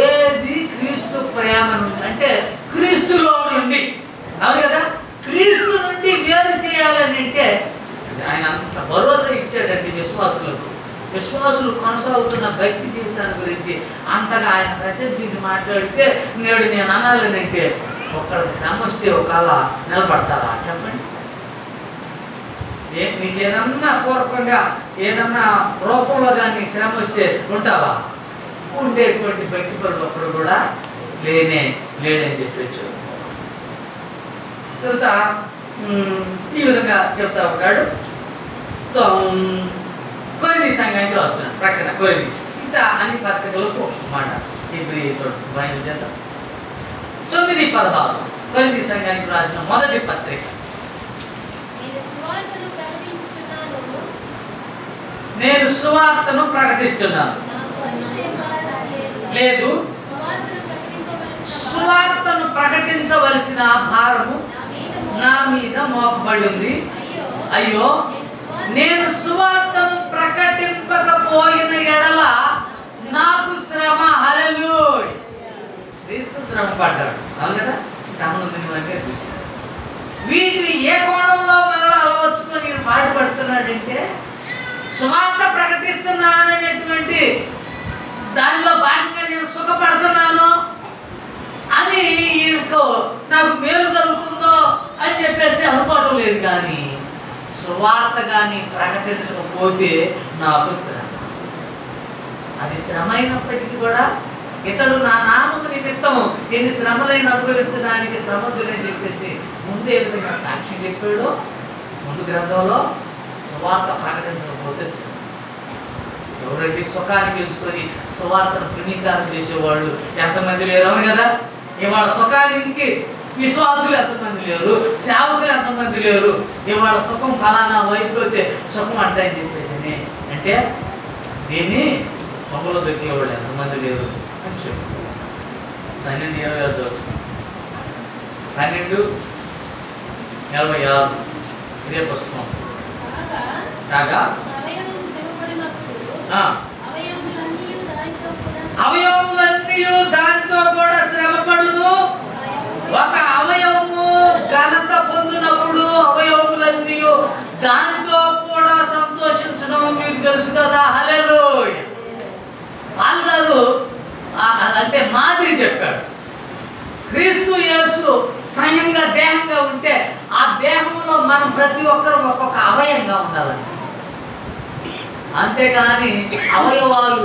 ఏది క్రీస్తు ప్రేమ నుండి అంటే క్రీస్తులో నుండి. అవును కదా, క్రీస్తు నుండి వేరు చేయాలని అంటే ఆయన అంత భరోసా ఇచ్చాడండి విశ్వాసులకు. విశ్వాసులు కొనసాగుతున్న భక్తి జీవితాన్ని గురించి అంతగా ఆయన ప్రశంసించి మాట్లాడితే నేడు నేను అనాలనంటే, ఒక్కడికి శ్రమ వస్తే ఒకవేళ నిలబడతారా చెప్పండి? నీకేదన్నా పూర్వకంగా ఏదన్నా రూపంలో కానీ శ్రమ వస్తే ఉంటావా? ఉండేటువంటి భక్తి పరుడు ఒక్కడు కూడా లేడని చెప్పచ్చు. తర్వాత ఈ విధంగా చెప్తా ఉన్నాడు. కొరింథీ సంఘానికి వస్తున్నాడు ప్రక్కన కొరింథీ. ఇంకా అన్ని పత్రికలకు మాట హెబ్రీతో బయలు చేద్దాం. 9:16 కొరింథీ సంఘానికి రాసిన మొదటి పత్రిక. నేను సువార్తను ప్రకటిస్తున్నాను. లేదు, సువార్తను ప్రకటించవలసిన భారము నా మీద మోపబడి ఉంది. అయ్యో, నేను సువార్తను ప్రకటింపకపోయిన ఎడల నాకు శ్రమ. హల్లెలూయా. క్రీస్తు శ్రమ పడ్డాడు, అవును కదా? శ్రమను మినిమంగా చూశాడు. వీటిని ఏ కోణంలో మనలో అలవచ్చుకొని నేను పాటుపడుతున్నాడంటే, సువార్త ప్రకటిస్తున్నాననేటువంటి దానిలో భాగంగా నేను సుఖపడుతున్నాను అని ఈయనకు నాకు మేలు జరుగుతుందో అని చెప్పేసి అనుకోవటం లేదు. కానీ సువార్త కానీ ప్రకటించకపోతే నాకు శ్రమ. అది శ్రమ అయినప్పటికీ కూడా ఇతడు నా నామము నిమిత్తము ఎన్ని శ్రమలైన అనుభవించడానికి సమర్థుడని చెప్పేసి ముందే విధంగా సాక్షి చెప్పాడు. ముందు గ్రంథంలో సువార్త ప్రకటించకపోతే శ్రమ. ఎవరండి సుఖాన్ని గెలుచుకొని సువార్తను తృణీకారం చేసేవాళ్ళు ఎంతమంది లేరు, అవును కదా? ఇవాళ సుఖానికి విశ్వాసులు ఎంతమంది లేరు, సేవకులు ఎంతమంది లేరు. ఇవాళ సుఖం ఫలానా వైపు అయితే సుఖం అంటాయని చెప్పేసి అంటే దీన్ని తొంగలో దొక్కేవాళ్ళు ఎంతమంది లేరు అని చెప్పు. 12:26 చదువుతుంది. 12:26 ఇదే పుస్తకం. కాగా అవయవములన్నీ దానితో కూడా శ్రమపడును. ఒక అవయవము ఘనత పొందినప్పుడు అవయవములన్నీ దానితో కూడా సంతోషించడం మీకు తెలుసు కదా. హల్లెలూయా. పాల్గారు అంటే మాదిరి చెప్పాడు. క్రీస్తు యేసు సంఘంగా దేహంగా ఉంటే ఆ దేహంలో మనం ప్రతి ఒక్కరు ఒక్కొక్క అవయంగా ఉండాలండి. అంతేగాని అవయవాలు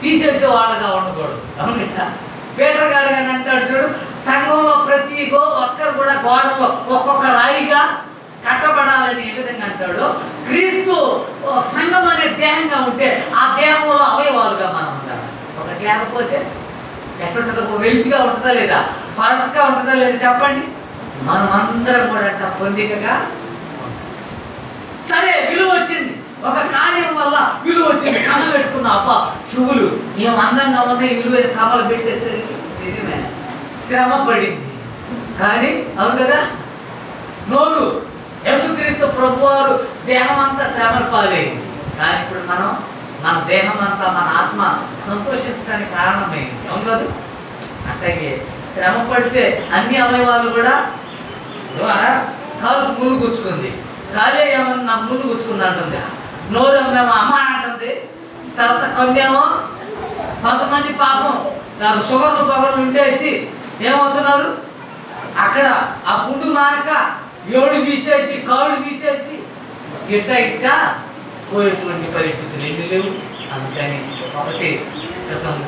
తీసేసే వాళ్ళగా ఉండకూడదు, అవును కదా? పీటర్ గారు కానీ అంటాడు చూడు, సంఘంలో ప్రతి ఒక్కరు కూడా గోడలో ఒక్కొక్క రాయిగా కట్టబడాలని ఏ విధంగా అంటాడు. క్రీస్తు సంఘం అనే దేహంగా ఉంటే ఆ దేహంలో అవయవాలుగా మనం ఉండాలి. ఒకటి లేకపోతే ఎట్లుంటుందో, వెలితిగా ఉంటుందా లేదా, పడతగా ఉంటుందా లేదా చెప్పండి. మనం అందరం కూడా అంట పొందికగా సరే విలువ వచ్చింది, ఒక కార్యం వల్ల విలువ వచ్చింది. కమ పెట్టుకున్న అబ్బా చెవులు ఏం అందంగా ఉన్నాయి, విలువైన కమలు పెట్టేసరికి నిజమే శ్రమ పడింది. కానీ అవును కదా, నోరు యేసుక్రీస్తు ప్రభువారు దేహం అంతా శ్రమల పాలైంది. కానీ ఇప్పుడు మన దేహం అంతా, మన ఆత్మ సంతోషించడానికి కారణమైంది, అవును కదా? అట్లాగే శ్రమ పడితే అన్ని అవయవాలు కూడా కాలుకు ముళ్ళు గుచ్చుకుంది, కాలే ఏమన్నా నాకు ముళ్ళు గుచ్చుకుంది అంటుంది, నోరు మేము అమ్మ అంటుంది, తర్వాత కన్నేమో కొంతమంది పాపం నాకు షుగర్లు పొగర్లు ఉండేసి ఏమవుతున్నారు అక్కడ ఆ పుండు మానక ఏడు తీసేసి కాళ్ళు తీసేసి ఇట్ట పోయేటువంటి పరిస్థితులు ఎన్ని లేవు. అందుకని ఒకటి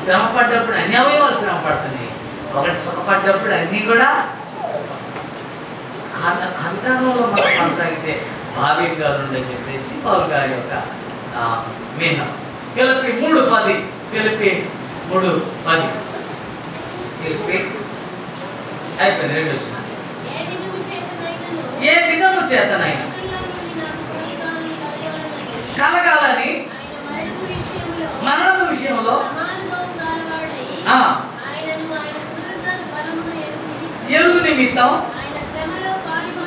శ్రమ పడ్డప్పుడు అన్ని అవయవాలు శ్రమ పడుతున్నాయి, ఒకటి సుఖపడ్డప్పుడు అన్నీ కూడా ఆ విధానంలో మనం కొనసాగితే భావ్యంగా ఉండని చెప్పేసి పౌలు గారి యొక్క మీన ఫిలిప్పీ 3:10 ఫిలిప్పీ 3:10 ఫిలిప్పీ అయిపోయింది. 2 వచ్చిన ఏ విధము చేతనైనా కలగాలని మరణము విషయంలో ఎరుగు నిమిత్తం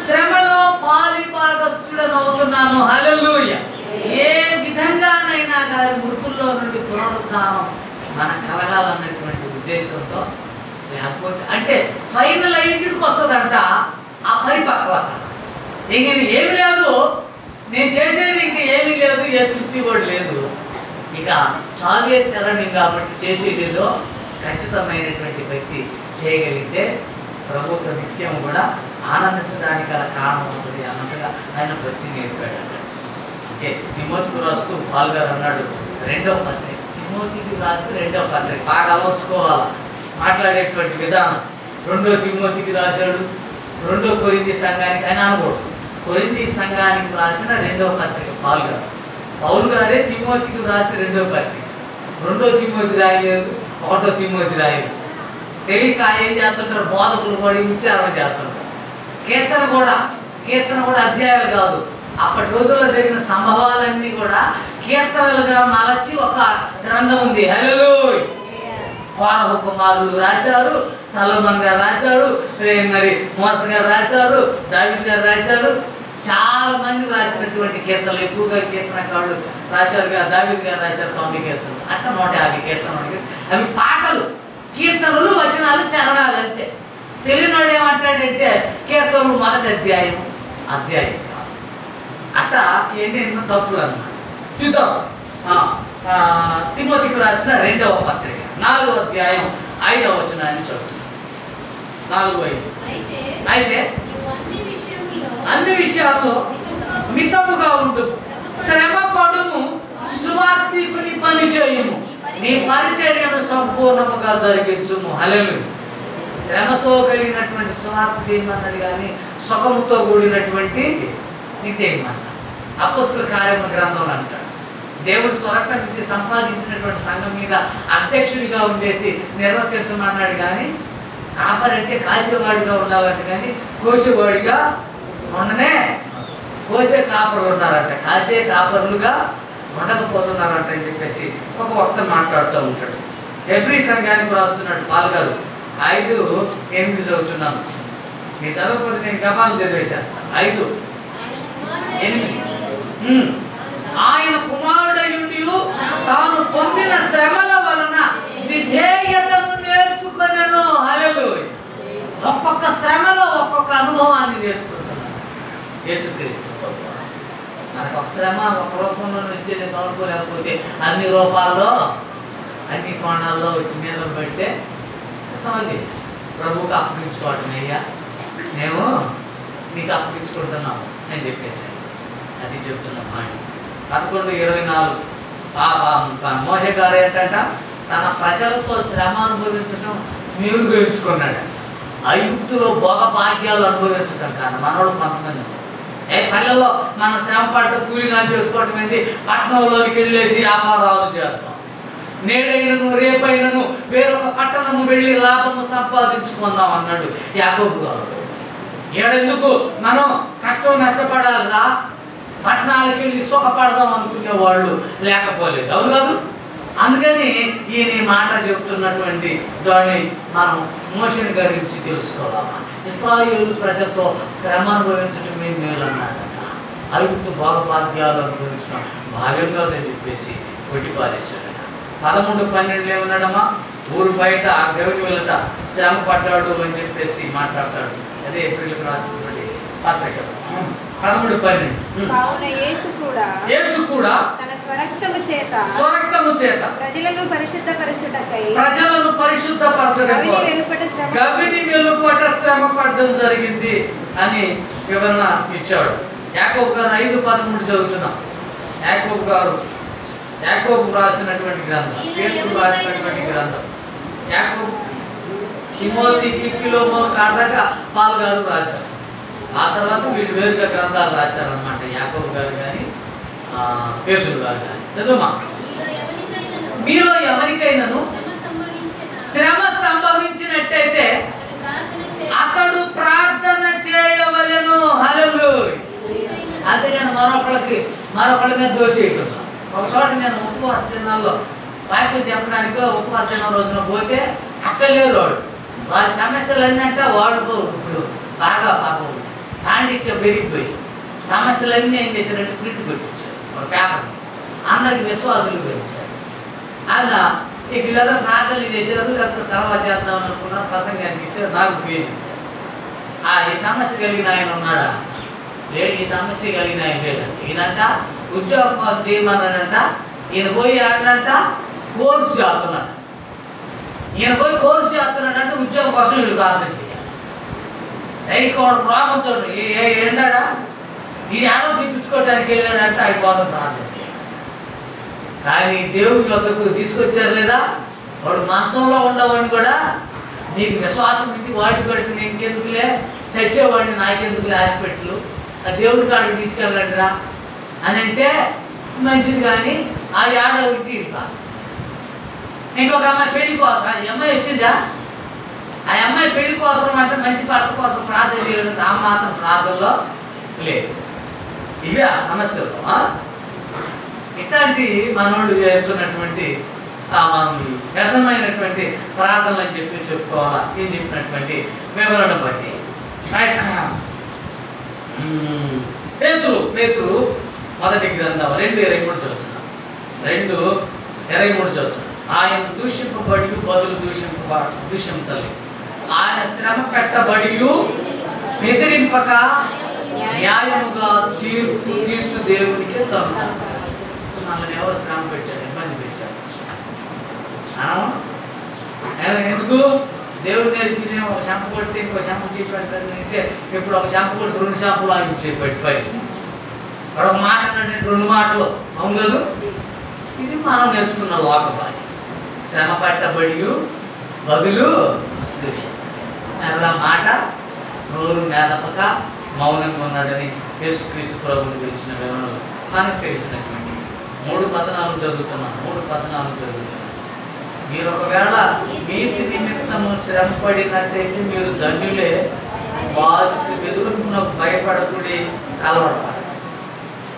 శ్రమలో పాలిభాగస్తుడనవుతున్నాను. హల్లెలూయా. ఏ విధంగానైనా గారి మృతుల్లో నుండి పునరుద్ధానం మనకు కలగాలన్నటువంటి ఉద్దేశంతో, లేకపోతే అంటే ఫైనలైజ్డ్కి వస్తుందంట ఆ పరిపక్వత. ఇంక ఏమి లేదు, నేను చేసేది ఇంక ఏమీ లేదు, ఏ తృప్తి కూడా లేదు, ఇక చావే శరణ్యం కాబట్టి చేసేదేదో ఖచ్చితమైనటువంటి వ్యక్తి చేయగలిగితే ప్రభుత్వ నిత్యం కూడా ఆనందించడానికి గల కారణం అవుతుంది అన్నట్టుగా ఆయన భక్తి నేర్పాడు. అంటే తిమోతికి రాస్తూ పాల్ గారు అన్నాడు, 2వ పత్రిక తిమోతికి రాసి 2వ పత్రిక బాగా అలవర్చుకోవాలా మాట్లాడేటువంటి విధానం. 2వ తిమోతికి రాశాడు, 2వ కొరింథీ సంఘానికి ఆయన అనకూడదు, కొరింథీ సంఘానికి రాసిన 2వ పత్రిక పాల్ గారు. పౌలు గారే తిమోతికి రాసి 2వ పత్రిక, 2వ తిమోతి రాయలేదు, 1వ తిమోతి రాయలేదు. తెలియక ఏం చేస్తుంటారు, బోధకులు కూడా ఉచ్చారణ చేస్తుంటారు. కీర్తన కూడా అధ్యాయాలు కాదు, అప్పటి రోజుల్లో జరిగిన సంభవాలన్నీ కూడా కీర్తనలుగా మలచి ఒక గ్రంథం ఉంది. హల్లెలూయా. కోరహు కుమారులు రాశారు, సొలొమోన్ గారు రాశారు, మరి మోసే గారు రాశారు, దావీదు గారు రాశారు. చాలా మంది రాసినటువంటి కీర్తనలు, ఎక్కువగా కీర్తనకారుడు రాశారు. దావీదు గారు రాశారు 90 కీర్తనలు, అట్ట 150 కీర్తనలు. అవి పాటలు, కీర్తనలు, వచనాలు, చరణాలు అంతే. తెలియనోడు ఏమంటాడంటే కీర్తనలు మొదటి అధ్యాయం కాదు. అట్ట ఎన్నెన్నో తప్పులు అన్నమాట. చూద్దాం. తిమోతికి రాసిన 2వ పత్రిక 4వ అధ్యాయం 5వ వచనాన్ని చదువుతుంది. 4:5. అయితే అన్ని విషయాల్లో మితముగా ఉండు, శ్రమ పడుము, సువార్తికుని పని చేయుము, నీ పరిచర్యను సంపూర్ణముగా జరిగించుము. హల్లెలూయా. శ్రమతో కలిగినటువంటి సువార్త చేయమన్నాడు, కానీ సుఖముతో కూడినటువంటి నీకు చేయమన్నాడు. అపోస్తలుల కార్యముల గ్రంథంలో అంటాడు, దేవుడు స్వరక్తం ఇచ్చి సంపాదించినటువంటి సంఘం మీద అధ్యక్షుడిగా ఉండేసి నిర్వర్తించమన్నాడు. కానీ కాపరంటే కాసేవాడిగా ఉండాలంటే, కానీ కోసేవాడిగా ఉండనే కోసే కాపరులు ఉన్నారంట, కాసే కాపరులుగా ఉండకపోతున్నారంట అని చెప్పేసి ఒక వక్త మాట్లాడుతూ ఉంటాడు. హెబ్రీ సంఘానికి రాస్తున్నాడు పాల్ గారు. 5:8 చదువుతున్నాను. మీ చదవకపోతే నేను గపాలు చదివేసేస్తాను. 5:8. ఆయన కుమారుడయుండి తాను పొందిన శ్రమల వలన విధేయతను నేర్చుకొనెను. హల్లెలూయా. ఒక్కొక్క శ్రమలో ఒక్కొక్క అనుభవాన్ని నేర్చుకుంటున్నాను. యేసుక్రీస్తు మనకు ఒక శ్రమ ఒక రూపంలో వస్తేనే తోడుకోలేకపోతే అన్ని రూపాల్లో అన్ని కోణాల్లో వచ్చి మీద పెడితే చాలు ప్రభువుకి అప్పగించుకోవటం. అయ్యా మేము నీకు అప్పగించుకుంటున్నాం అని చెప్పేసి అది చెప్తున్న మాట. 11:24 మోషే గారు ఏంటంట, తన ప్రజలతో శ్రమ అనుభవించడం మేలుగా ఎంచుకున్నాడు. ఐగుప్తులో భోగ భాగ్యాలు అనుభవించడం కాదు. మనోడు కొంతమంది పల్లెల్లో మనం శ్రమ పడ్డ కూలీనాలు చేసుకోవటం ఏంటి, పట్టణంలోకి వెళ్ళేసి వ్యాపారాలు చేద్దాం. నేడైనను రేపైనను వేరొక పట్టణము వెళ్ళి లాభము సంపాదించుకుందాం అన్నాడు యాకోబు గారు. ఏడెందుకు మనం నష్టపడాలిరా, పట్టణాలకు వెళ్ళి సుఖపడదాం అనుకునే వాళ్ళు లేకపోలేదు. అవును కాదు? అందుకని ఈయన ఈ మాట చెప్తున్నటువంటి దాన్ని మనం మోషే గురించి తెలుసుకోవాలా. ఇశ్రాయేలు ప్రజలతో శ్రమ అనుభవించటమే మేలు అన్నాడట. ఐగుప్తు భాగ్యాలు అనుభవించడం భావ్యం కాదని చెప్పేసి కొట్టిపారేశాడట. 13:12 ఏమన్నాడమ్మా, ఊరు బయట ఆ దేవుని వెళ్ళట శ్రమ పడ్డాడు అని చెప్పేసి మాట్లాడతాడు. అదే ఏప్రిల్కి రాసినటువంటి పత్రిక 13:12. యేసు కూడా తన స్వరక్తము చేత ప్రజలను పరిశుద్ధపరచడం గవిని వెలుపట శ్రమ పడడం జరిగింది అని వివరణ ఇచ్చాడు. యాకోబు గారు 5:13 చదువుతున్నాం. యాకోబు రాసినటువంటి గ్రంథం, పేతురు రాసినటువంటి గ్రంథం. యాకోబు తిమోతికి, ఫిలోమోను కాడగా పాల్ గారు రాశారు. ఆ తర్వాత వీళ్ళు వేరుగా గ్రంథాలు రాశారనమాట. యాకోబు గారు కానీ పేతురు గారు కానీ. చదువుమా. మీలో ఎవరికైనాను శ్రమ సంభవించినట్టయితే అతడు ప్రార్థన చేయవలెను. హల్లెలూయా. అంతేగాని మరొకళ్ళ మీద దోషేయటం. ఒక చోట నేను ఉపవాస దినాల్లో వాక్యం చెప్పడానికి ఉపవాస దినం రోజున పోతే అక్కడ లేరు వాడు. వారి సమస్యలన్నీ అంటే వాడుకో ఇప్పుడు బాగా పాపం తాండిచ్చే పెరిగిపోయి సమస్యలన్నీ ఏం చేశారంటే ప్రింట్ పెట్టించారు ఒక పేపర్. అందరికి విశ్వాసులు పెంచారు. అలా ఇక లేదా ప్రార్థనలు చేశారు, లేకపోతే తర్వాత చేద్దామని అనుకున్నారు, ప్రసంగానికి ఇచ్చారు, నాకు పేజ్ ఇచ్చారు. ఈ సమస్య కలిగిన ఆయన ఉన్నాడా? లేడు. ఈ సమస్య కలిగిన ఆయన లేడంట. ఈయనంట ఉద్యోగం చేయమన్నాడంట. ఈయన పోయి ఆడినంట కోర్సు చేస్తున్నాడు. చేస్తున్నాడంటే ఉద్యోగం కోసం వీళ్ళు ప్రార్థన చేయాలి. దైకోడు ప్రాణంతో ఏంటాడా ఈ ఆడో చూపించుకోవడానికి వెళ్ళాడంటే ఆయన కోసం ప్రార్థన చేయాలి. కానీ దేవుని వద్దకు తీసుకొచ్చారు లేదా? వాడు మంచంలో ఉండవాడిని కూడా నీకు విశ్వాసం ఇంటి వాడి కూడా ఇంకెందుకులే, చచ్చేవాడిని నాకెందుకులే హాస్పిటల్, ఆ దేవుడి కాడికి తీసుకెళ్ళండి రా అని అంటే మంచిది. కానీ ఆడి ఆడ ఇంటి ప్రార్థించాలి. ఇంకొక అమ్మాయి పెళ్లి కోసం, ఈ అమ్మాయి వచ్చిందా? ఆ అమ్మాయి పెళ్లి కోసం అంటే మంచి భర్త కోసం ప్రార్థన చేయలేదు. ఆ మాత్రం ప్రార్థనలో లేదు. ఇవే ఆ సమస్యలు. ఇట్లాంటి ఇలాంటి మనోళ్ళు చేస్తున్నటువంటి మనం వ్యర్థమైనటువంటి ప్రార్థనలు అని చెప్పుకోవాలా ఏం చెప్పినటువంటి వివరణ బట్టి. పేతురు మొదటి గ్రంథం 2:23 చదువుతున్నాం. 2:23 చదువుతున్నాం. ఆయన దూషింపబడి బదులు దూషించలేదు. ఆయన శ్రమ పెట్టబడి బెదిరింపక న్యాయముగా తీర్చు దేవునికి తను. మనల్ని ఎవరు శ్రమ పెట్టారు, ఇబ్బంది పెట్టారు? ఎందుకు? దేవుడు నేర్పితే ఒక షాంపు కొడితే ఇంకో షాంపు చేపెట్టాలంటే ఇప్పుడు ఒక షాంపు కొడితే 2 షాంపులు ఆగించేపెట్టి పరిస్థితి. వాడు ఒక మాట అంటే 2 మాటలు. అవును కాదు? ఇది మనం నేర్చుకున్న లోకబాణి. శ్రమ పట్టబడి బదులు దూషించలేదు. మాట నోరు మేదపక మౌనంగా ఉన్నాడని యేసుక్రీస్తు ప్రభువుని గురించిన వివరణలు మనకు తెలిసినటువంటి 3:14 చదువుతున్నాను. మీరు ఒకవేళ నీతి నిమిత్తము శ్రమ పడినట్టయితే మీరు ధన్యులే. వారికి ఎదురుకు భయపడకూడి కలవడపడ.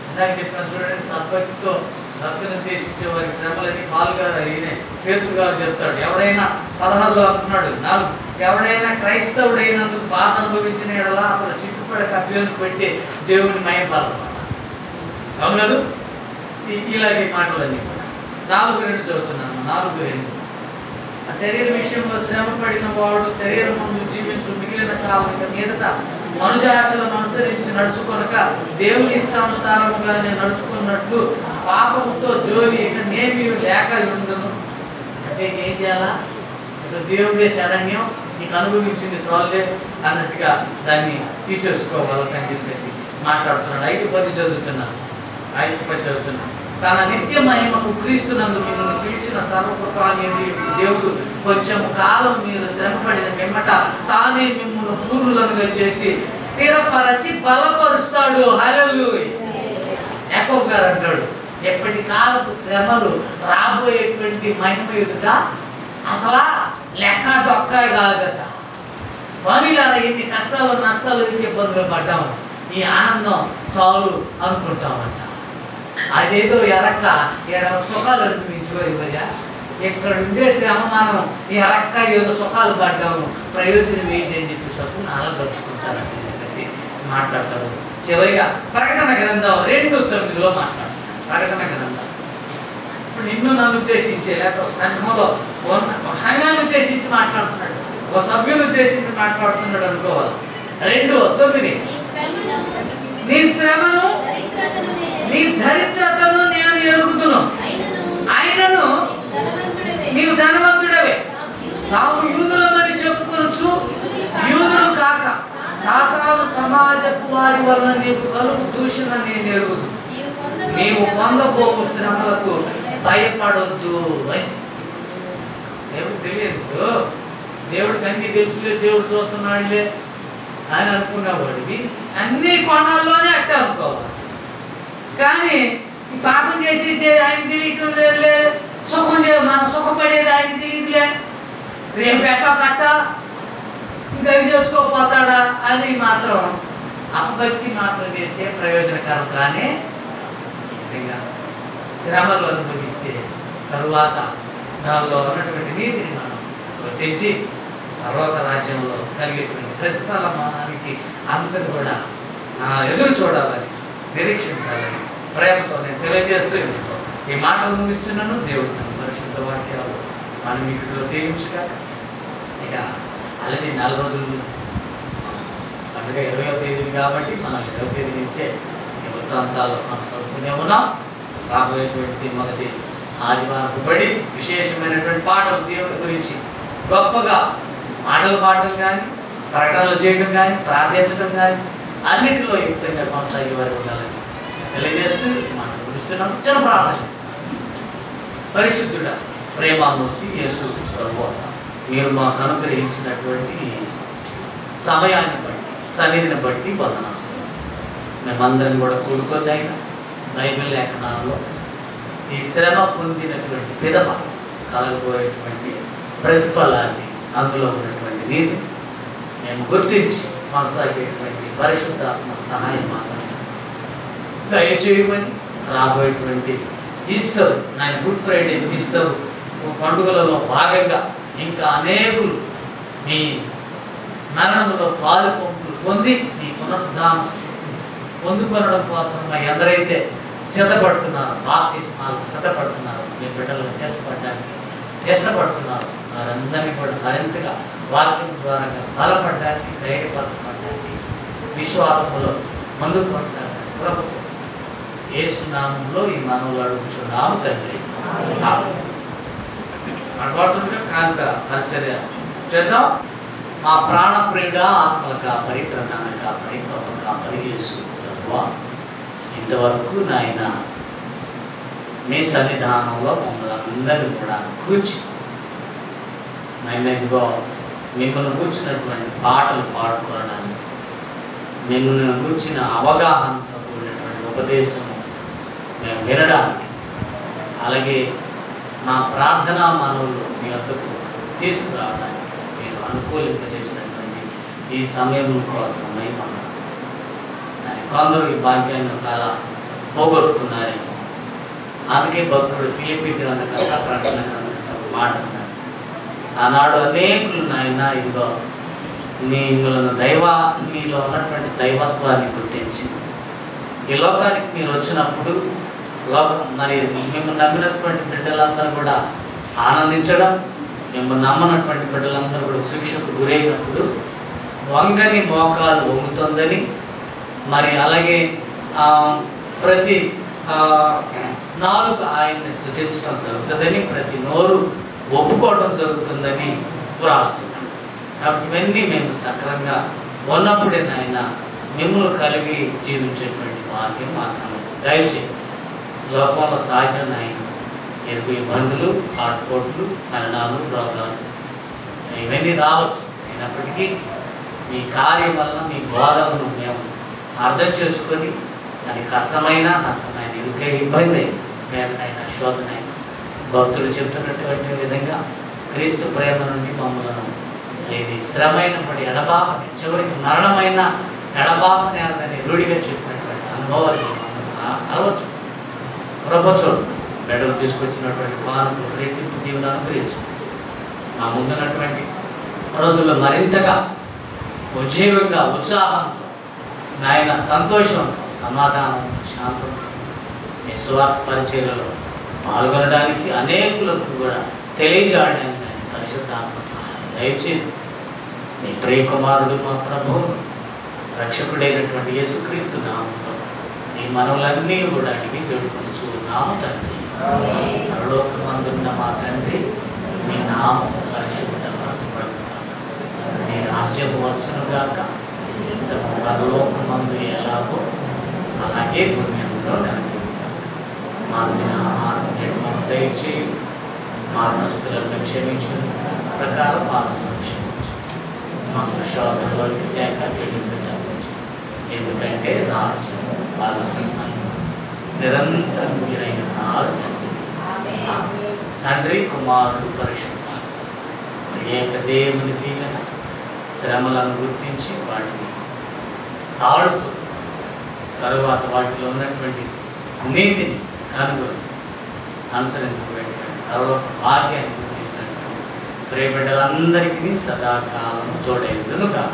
ఇందాక చెప్పిన చూడండి, సద్భక్తితో భక్తిని ఉద్దేశించే వారికి శ్రమలని పాల్గారు అయినే పేతురు గారు చెప్తాడు. ఎవడైనా 16లో అంటున్నాడు 4, ఎవడైనా క్రైస్తవుడైనందుకు బాధ అనుభవించిన ఎడలా అతను సిగ్గుపడక అభ్యర్థి పెట్టి దేవుని మయంపరచమాట. అవును కాదు? ఇలాంటి మాటలన్నీ కూడా 4:2 చదువుతున్నాను. 4:2 ఆ శరీర విషయంలో శ్రమ పడిన వాడు శరీరం ముందు జీవించు మిగిలిన కాలం మీదట మనుజాశలను అనుసరించి నడుచుకొనక దేవుని ఇష్టానుసారముగానే నడుచుకున్నట్లు పాపముతో జోలి ఇక నేమి లేక ఉండును. అంటే ఏం చేయాలా? ఇక దేవుడే శరణ్యం, నీకు అనుభవించింది సోల్లే అన్నట్టుగా దాన్ని తీసేసుకోవాలని చెప్పేసి మాట్లాడుతున్నాడు. 5:10 చదువుతున్నాను. తన నిత్య మహిమకు క్రీస్తునందు మిమ్మల్ని పిలిచిన సర్వకృపానిధి దేవుడు కొంచెం కాలం మీరు శ్రమపడిన పిమ్మట తానే మిమ్మల్ని పూర్ణులుగా చేసి స్థిరపరచి బలపరుస్తాడు. హల్లెలూయా. యాకోబు గారు అంటాడు, ఎప్పటి కాలపు శ్రమలు రాబోయేటువంటి మహిమ ఎదుట అసలు లెక్క డొక్క కాదట. పనిలా ఎన్ని కష్టాలు నష్టాలు ఇబ్బందులు పడ్డాము, ఈ ఆనందం చాలు అనుకుంటామంట. అదేదో ఎరక్క సుఖాలు అనిపించుకోగా ఇక్కడ ఉండే శ్రమ మనం ఎరక్క ఏదో సుఖాలు పడ్డాము, ప్రయోజనం ఏంటి అని చెప్పి సొప్పును అలగలుచుకుంటారంట చెప్పేసి మాట్లాడతాడు. చివరిగా ప్రకటన గ్రంథం 2:9 మాట్లాడతాడు. ప్రకటన గ్రంథం ఇప్పుడు నిన్ను నన్ను ఉద్దేశించే లేకపోతే ఒక సంఘంలో ఒక సంఘాన్ని ఉద్దేశించి మాట్లాడుతున్నాడు, ఒక సభ్యుని ఉద్దేశించి మాట్లాడుతున్నాడు అనుకోవాలి. 2:9 నీ శ్రమను నీ దరిద్రతను నేను ఎరుగుదును, ఆయనను నీవు ధనవంతుడవే. తాము యూదులమని చెప్పుకొనొచ్చు యూదులు కాక సాతాను సమాజపు వారి వలన నీకు కలుగు దూషణ నేను ఎరుగుదు. నీవు పొందబోవు శ్రమలకు భయపడొద్దు అని. దేవుడు తెలియదు, దేవుడికి అన్ని తెలుసులే, దేవుడు చూస్తున్నాడులే అని అనుకునేవాడివి అన్ని కోణాల్లోనే అట్టే అనుకోవాలి. కానీ పాపం చేసి ఆయనకి తెలియటం లేదులే, సుఖం మనం సుఖపడేది ఆయనకి తెలియదులే, రేపు ఎట్టో కట్ట ఇంకా చేసుకోపోతాడా అది మాత్రం అపభక్తి మాత్రం చేసే ప్రయోజనకరం. కానీ ఇంకా శ్రమలు అనుభవిస్తే తరువాత దానిలో ఉన్నటువంటి నీతిని మనం తెచ్చి పరలోక రాజ్యంలో కలిగేటువంటి ప్రతిఫలానికి అందరూ కూడా ఎదురు చూడాలని నిరీక్షించాలని ప్రేమతో నేను తెలియజేస్తూ ఇందుతో ఈ మాటలు ముగిస్తున్నాను. దేవుడు తన పరిశుద్ధ వాక్యాలు మనం వీటిలో దీవించగా ఇక అలాగే 4 రోజులు పండుగ 20వ తేదీని కాబట్టి మనం 20వ తేదీ నుంచే ఈ వృత్తాంతాల్లో కొనసాగుతూనే ఉన్నాం. రాబోయేటువంటి మొదటి ఆదివారం బడి విశేషమైనటువంటి పాటలు దేవుడి గురించి గొప్పగా మాటలు పాడటం కానీ, ప్రకటనలు చేయడం కానీ, ప్రార్థించడం కానీ అన్నిటిలో యుక్తంగా కొనసాగే వారు ఉండాలని తెలియజేస్తూ మనం గురిస్తున్నాం. చిన్న ప్రార్థన చేస్తాం. పరిశుద్ధుడ ప్రేమామూర్తి యేసు ప్రభువా, మీరు మాకు అనుగ్రహించినటువంటి సమయాన్ని బట్టి సన్నిధిని బట్టి వందనాస్తున్నాం. మేమందరం కూడా కూడుకొని అయినా బైబిల్ లేఖనాల్లో ఈ శ్రమ పొందినటువంటి పిదప కలగబోయేటువంటి ప్రతిఫలాన్ని, అందులో ఉన్నటువంటి నీతిని మేము గుర్తించి కొనసాగేటువంటి పరిశుద్ధాత్మ సహాయం మాత్రం దయచేయమని, రాబోయేటువంటి ఈస్టర్ నాయన గుడ్ ఫ్రైడే ఈస్టర్ పండుగలలో భాగంగా ఇంకా అనేకులు నీ మరణంలో పాలు పంపులు పొంది నీ పునరుద్ధానం పొందుకొనడం కోసం ఎందరైతే సిద్ధపడుతున్నారు బాప్తిస్మాలకు సిద్ధపడుతున్నారు మీ బిడ్డలను తెచ్చపడడానికి ఇష్టపడుతున్నారు వారందరినీ కూడా మరింతగా వాక్యం ద్వారా బలపడడానికి ధైర్యపరచబడడానికి విశ్వాసంలో ముందుకు కొనసాగడానికి కృప చూడండి. యేసు నామములో ఈ మనవులు అడుగుచున్నాము తండ్రి. అడగడుతుండగా కానుక పరిచర్య చేద్దాం. మా ప్రాణప్రియుడ ఆత్మల కాపరి ప్రధాన కాపరి గొప్ప కాపరి యేసు ప్రభువా, ఇంతవరకు నాయన మీ సన్నిధానంలో మమ్మల్ని అందరినీ కూడా కూర్చి నాయన ఇదిగో మిమ్మల్ని కూర్చున్నటువంటి పాటలు పాడుకోవడానికి మిమ్మల్ని కూర్చిన అవగాహనతో కూడినటువంటి ఉపదేశము మేము వినడానికి అలాగే మా ప్రార్థనా మనవులు మీ వద్దకు తీసుకురావడానికి మీరు అనుకూలింపజేసినటువంటి ఈ సమయం కోసం మనం కొందరు ఈ భాగ్యాన్ని చాలా పోగొట్టుకున్నారేమో. అందుకే భక్తుడు ఫిలిప్పీ గ్రంథకర్త ప్రకటన గ్రంథకర్త మాట అన్నాడు, ఆనాడు అనేకులు నాయన ఇదిగో మిమ్మల్ని మీలో ఉన్నటువంటి దైవత్వాన్ని గుర్తించి ఈ లోకానికి మీరు వచ్చినప్పుడు మరి మిమ్మల్ని నమ్మినటువంటి బిడ్డలందరూ కూడా ఆనందించడం, మిమ్మల్ని నమ్మనటువంటి బిడ్డలందరూ కూడా శిక్షకు గురైనప్పుడు వంగని మోకాలు వంగుతుందని, మరి అలాగే ప్రతి నాలుగు ఆయన్ని స్తుతించడం జరుగుతుందని, ప్రతి నోరు ఒప్పుకోవడం జరుగుతుందని వ్రాస్తున్నాను. కాబట్టి ఇవన్నీ మేము సక్రంగా ఉన్నప్పుడే నాయన మిమ్మల్ని కలిగి జీవించేటువంటి భాగ్యం మాకు దయచేయండి. లోకంలో సహజంగా ఆయన ఎరుగు ఇబ్బందులు, ఆటుపోట్లు, మరణాలు, రోగాలు ఇవన్నీ రావచ్చు. అయినప్పటికీ మీ కార్యం వలన మీ బోధనను మేము అర్థం చేసుకొని అది కష్టమైన నష్టమైన ఇరుకే ఇబ్బంది అయింది, ప్రేమనైనా శోధనైనా భక్తులు చెప్తున్నటువంటి విధంగా క్రీస్తు ప్రేమ నుండి మమ్మలను ఇది శ్రమైనప్పటి ఎడబాపని చివరికి మరణమైన ఎడబాపని అన్నదని రూఢిగా చెప్పినటువంటి అనుభవాలు అరవచ్చు. ప్రభచోడు బిడ్డలు తీసుకొచ్చినటువంటి కానుకలు రెట్టింపు దీవులను అనుగ్రహించండి. మా ముందున్నటువంటి రోజుల్లో మరింతగా ఉజ్జీవంగా ఉత్సాహంతో నాయన సంతోషంతో సమాధానంతో శాంతంతో మీ స్వార్థ పరిచర్యలో పాల్గొనడానికి అనేకులకు కూడా తెలియజేయడానికి దాని పరిశుద్ధాత్మ సహాయం దయచేయండి. మీ ప్రియ కుమారుడు మా ప్రభువు రక్షకుడైనటువంటి యేసుక్రీస్తు నామంలో ఈ మనవులన్నీ కూడా అడిగి వేడుకొనుచున్నాము తండ్రి. పరలోకమందున్న మా తండ్రి, మీ నామం పరిశుద్ధపరచబడుగాక, మీ రాజ్యము వచ్చునుగాక, పరలోకమందు ఎలాగో అలాగే పుణ్యంలో నెరవేరుగాక. మానదిన ఆహారం నేడు మాకు దయచేయి, మానస్తులను క్షమించు ప్రకారం మానవులను క్షమించు, మాకు శోధనలోకి తేక వెలుగుని తప్పించు. ఎందుకంటే రాజ్యం బలమైన నిరంతరం మీరైన తండ్రి కుమారుడు పరిశుద్ధ ఏక దేవుని దీవెన శ్రమలను గుర్తించి వాటిని తాళుతూ తరువాత వాటిలో ఉన్నటువంటి నీతిని కనుగొని అనుసరించబడేటువంటి పరలోక భాగ్యాన్ని గుర్తించినటువంటి ప్రియ బిడ్డలందరికీ సదాకాలం తోడైండునుగా.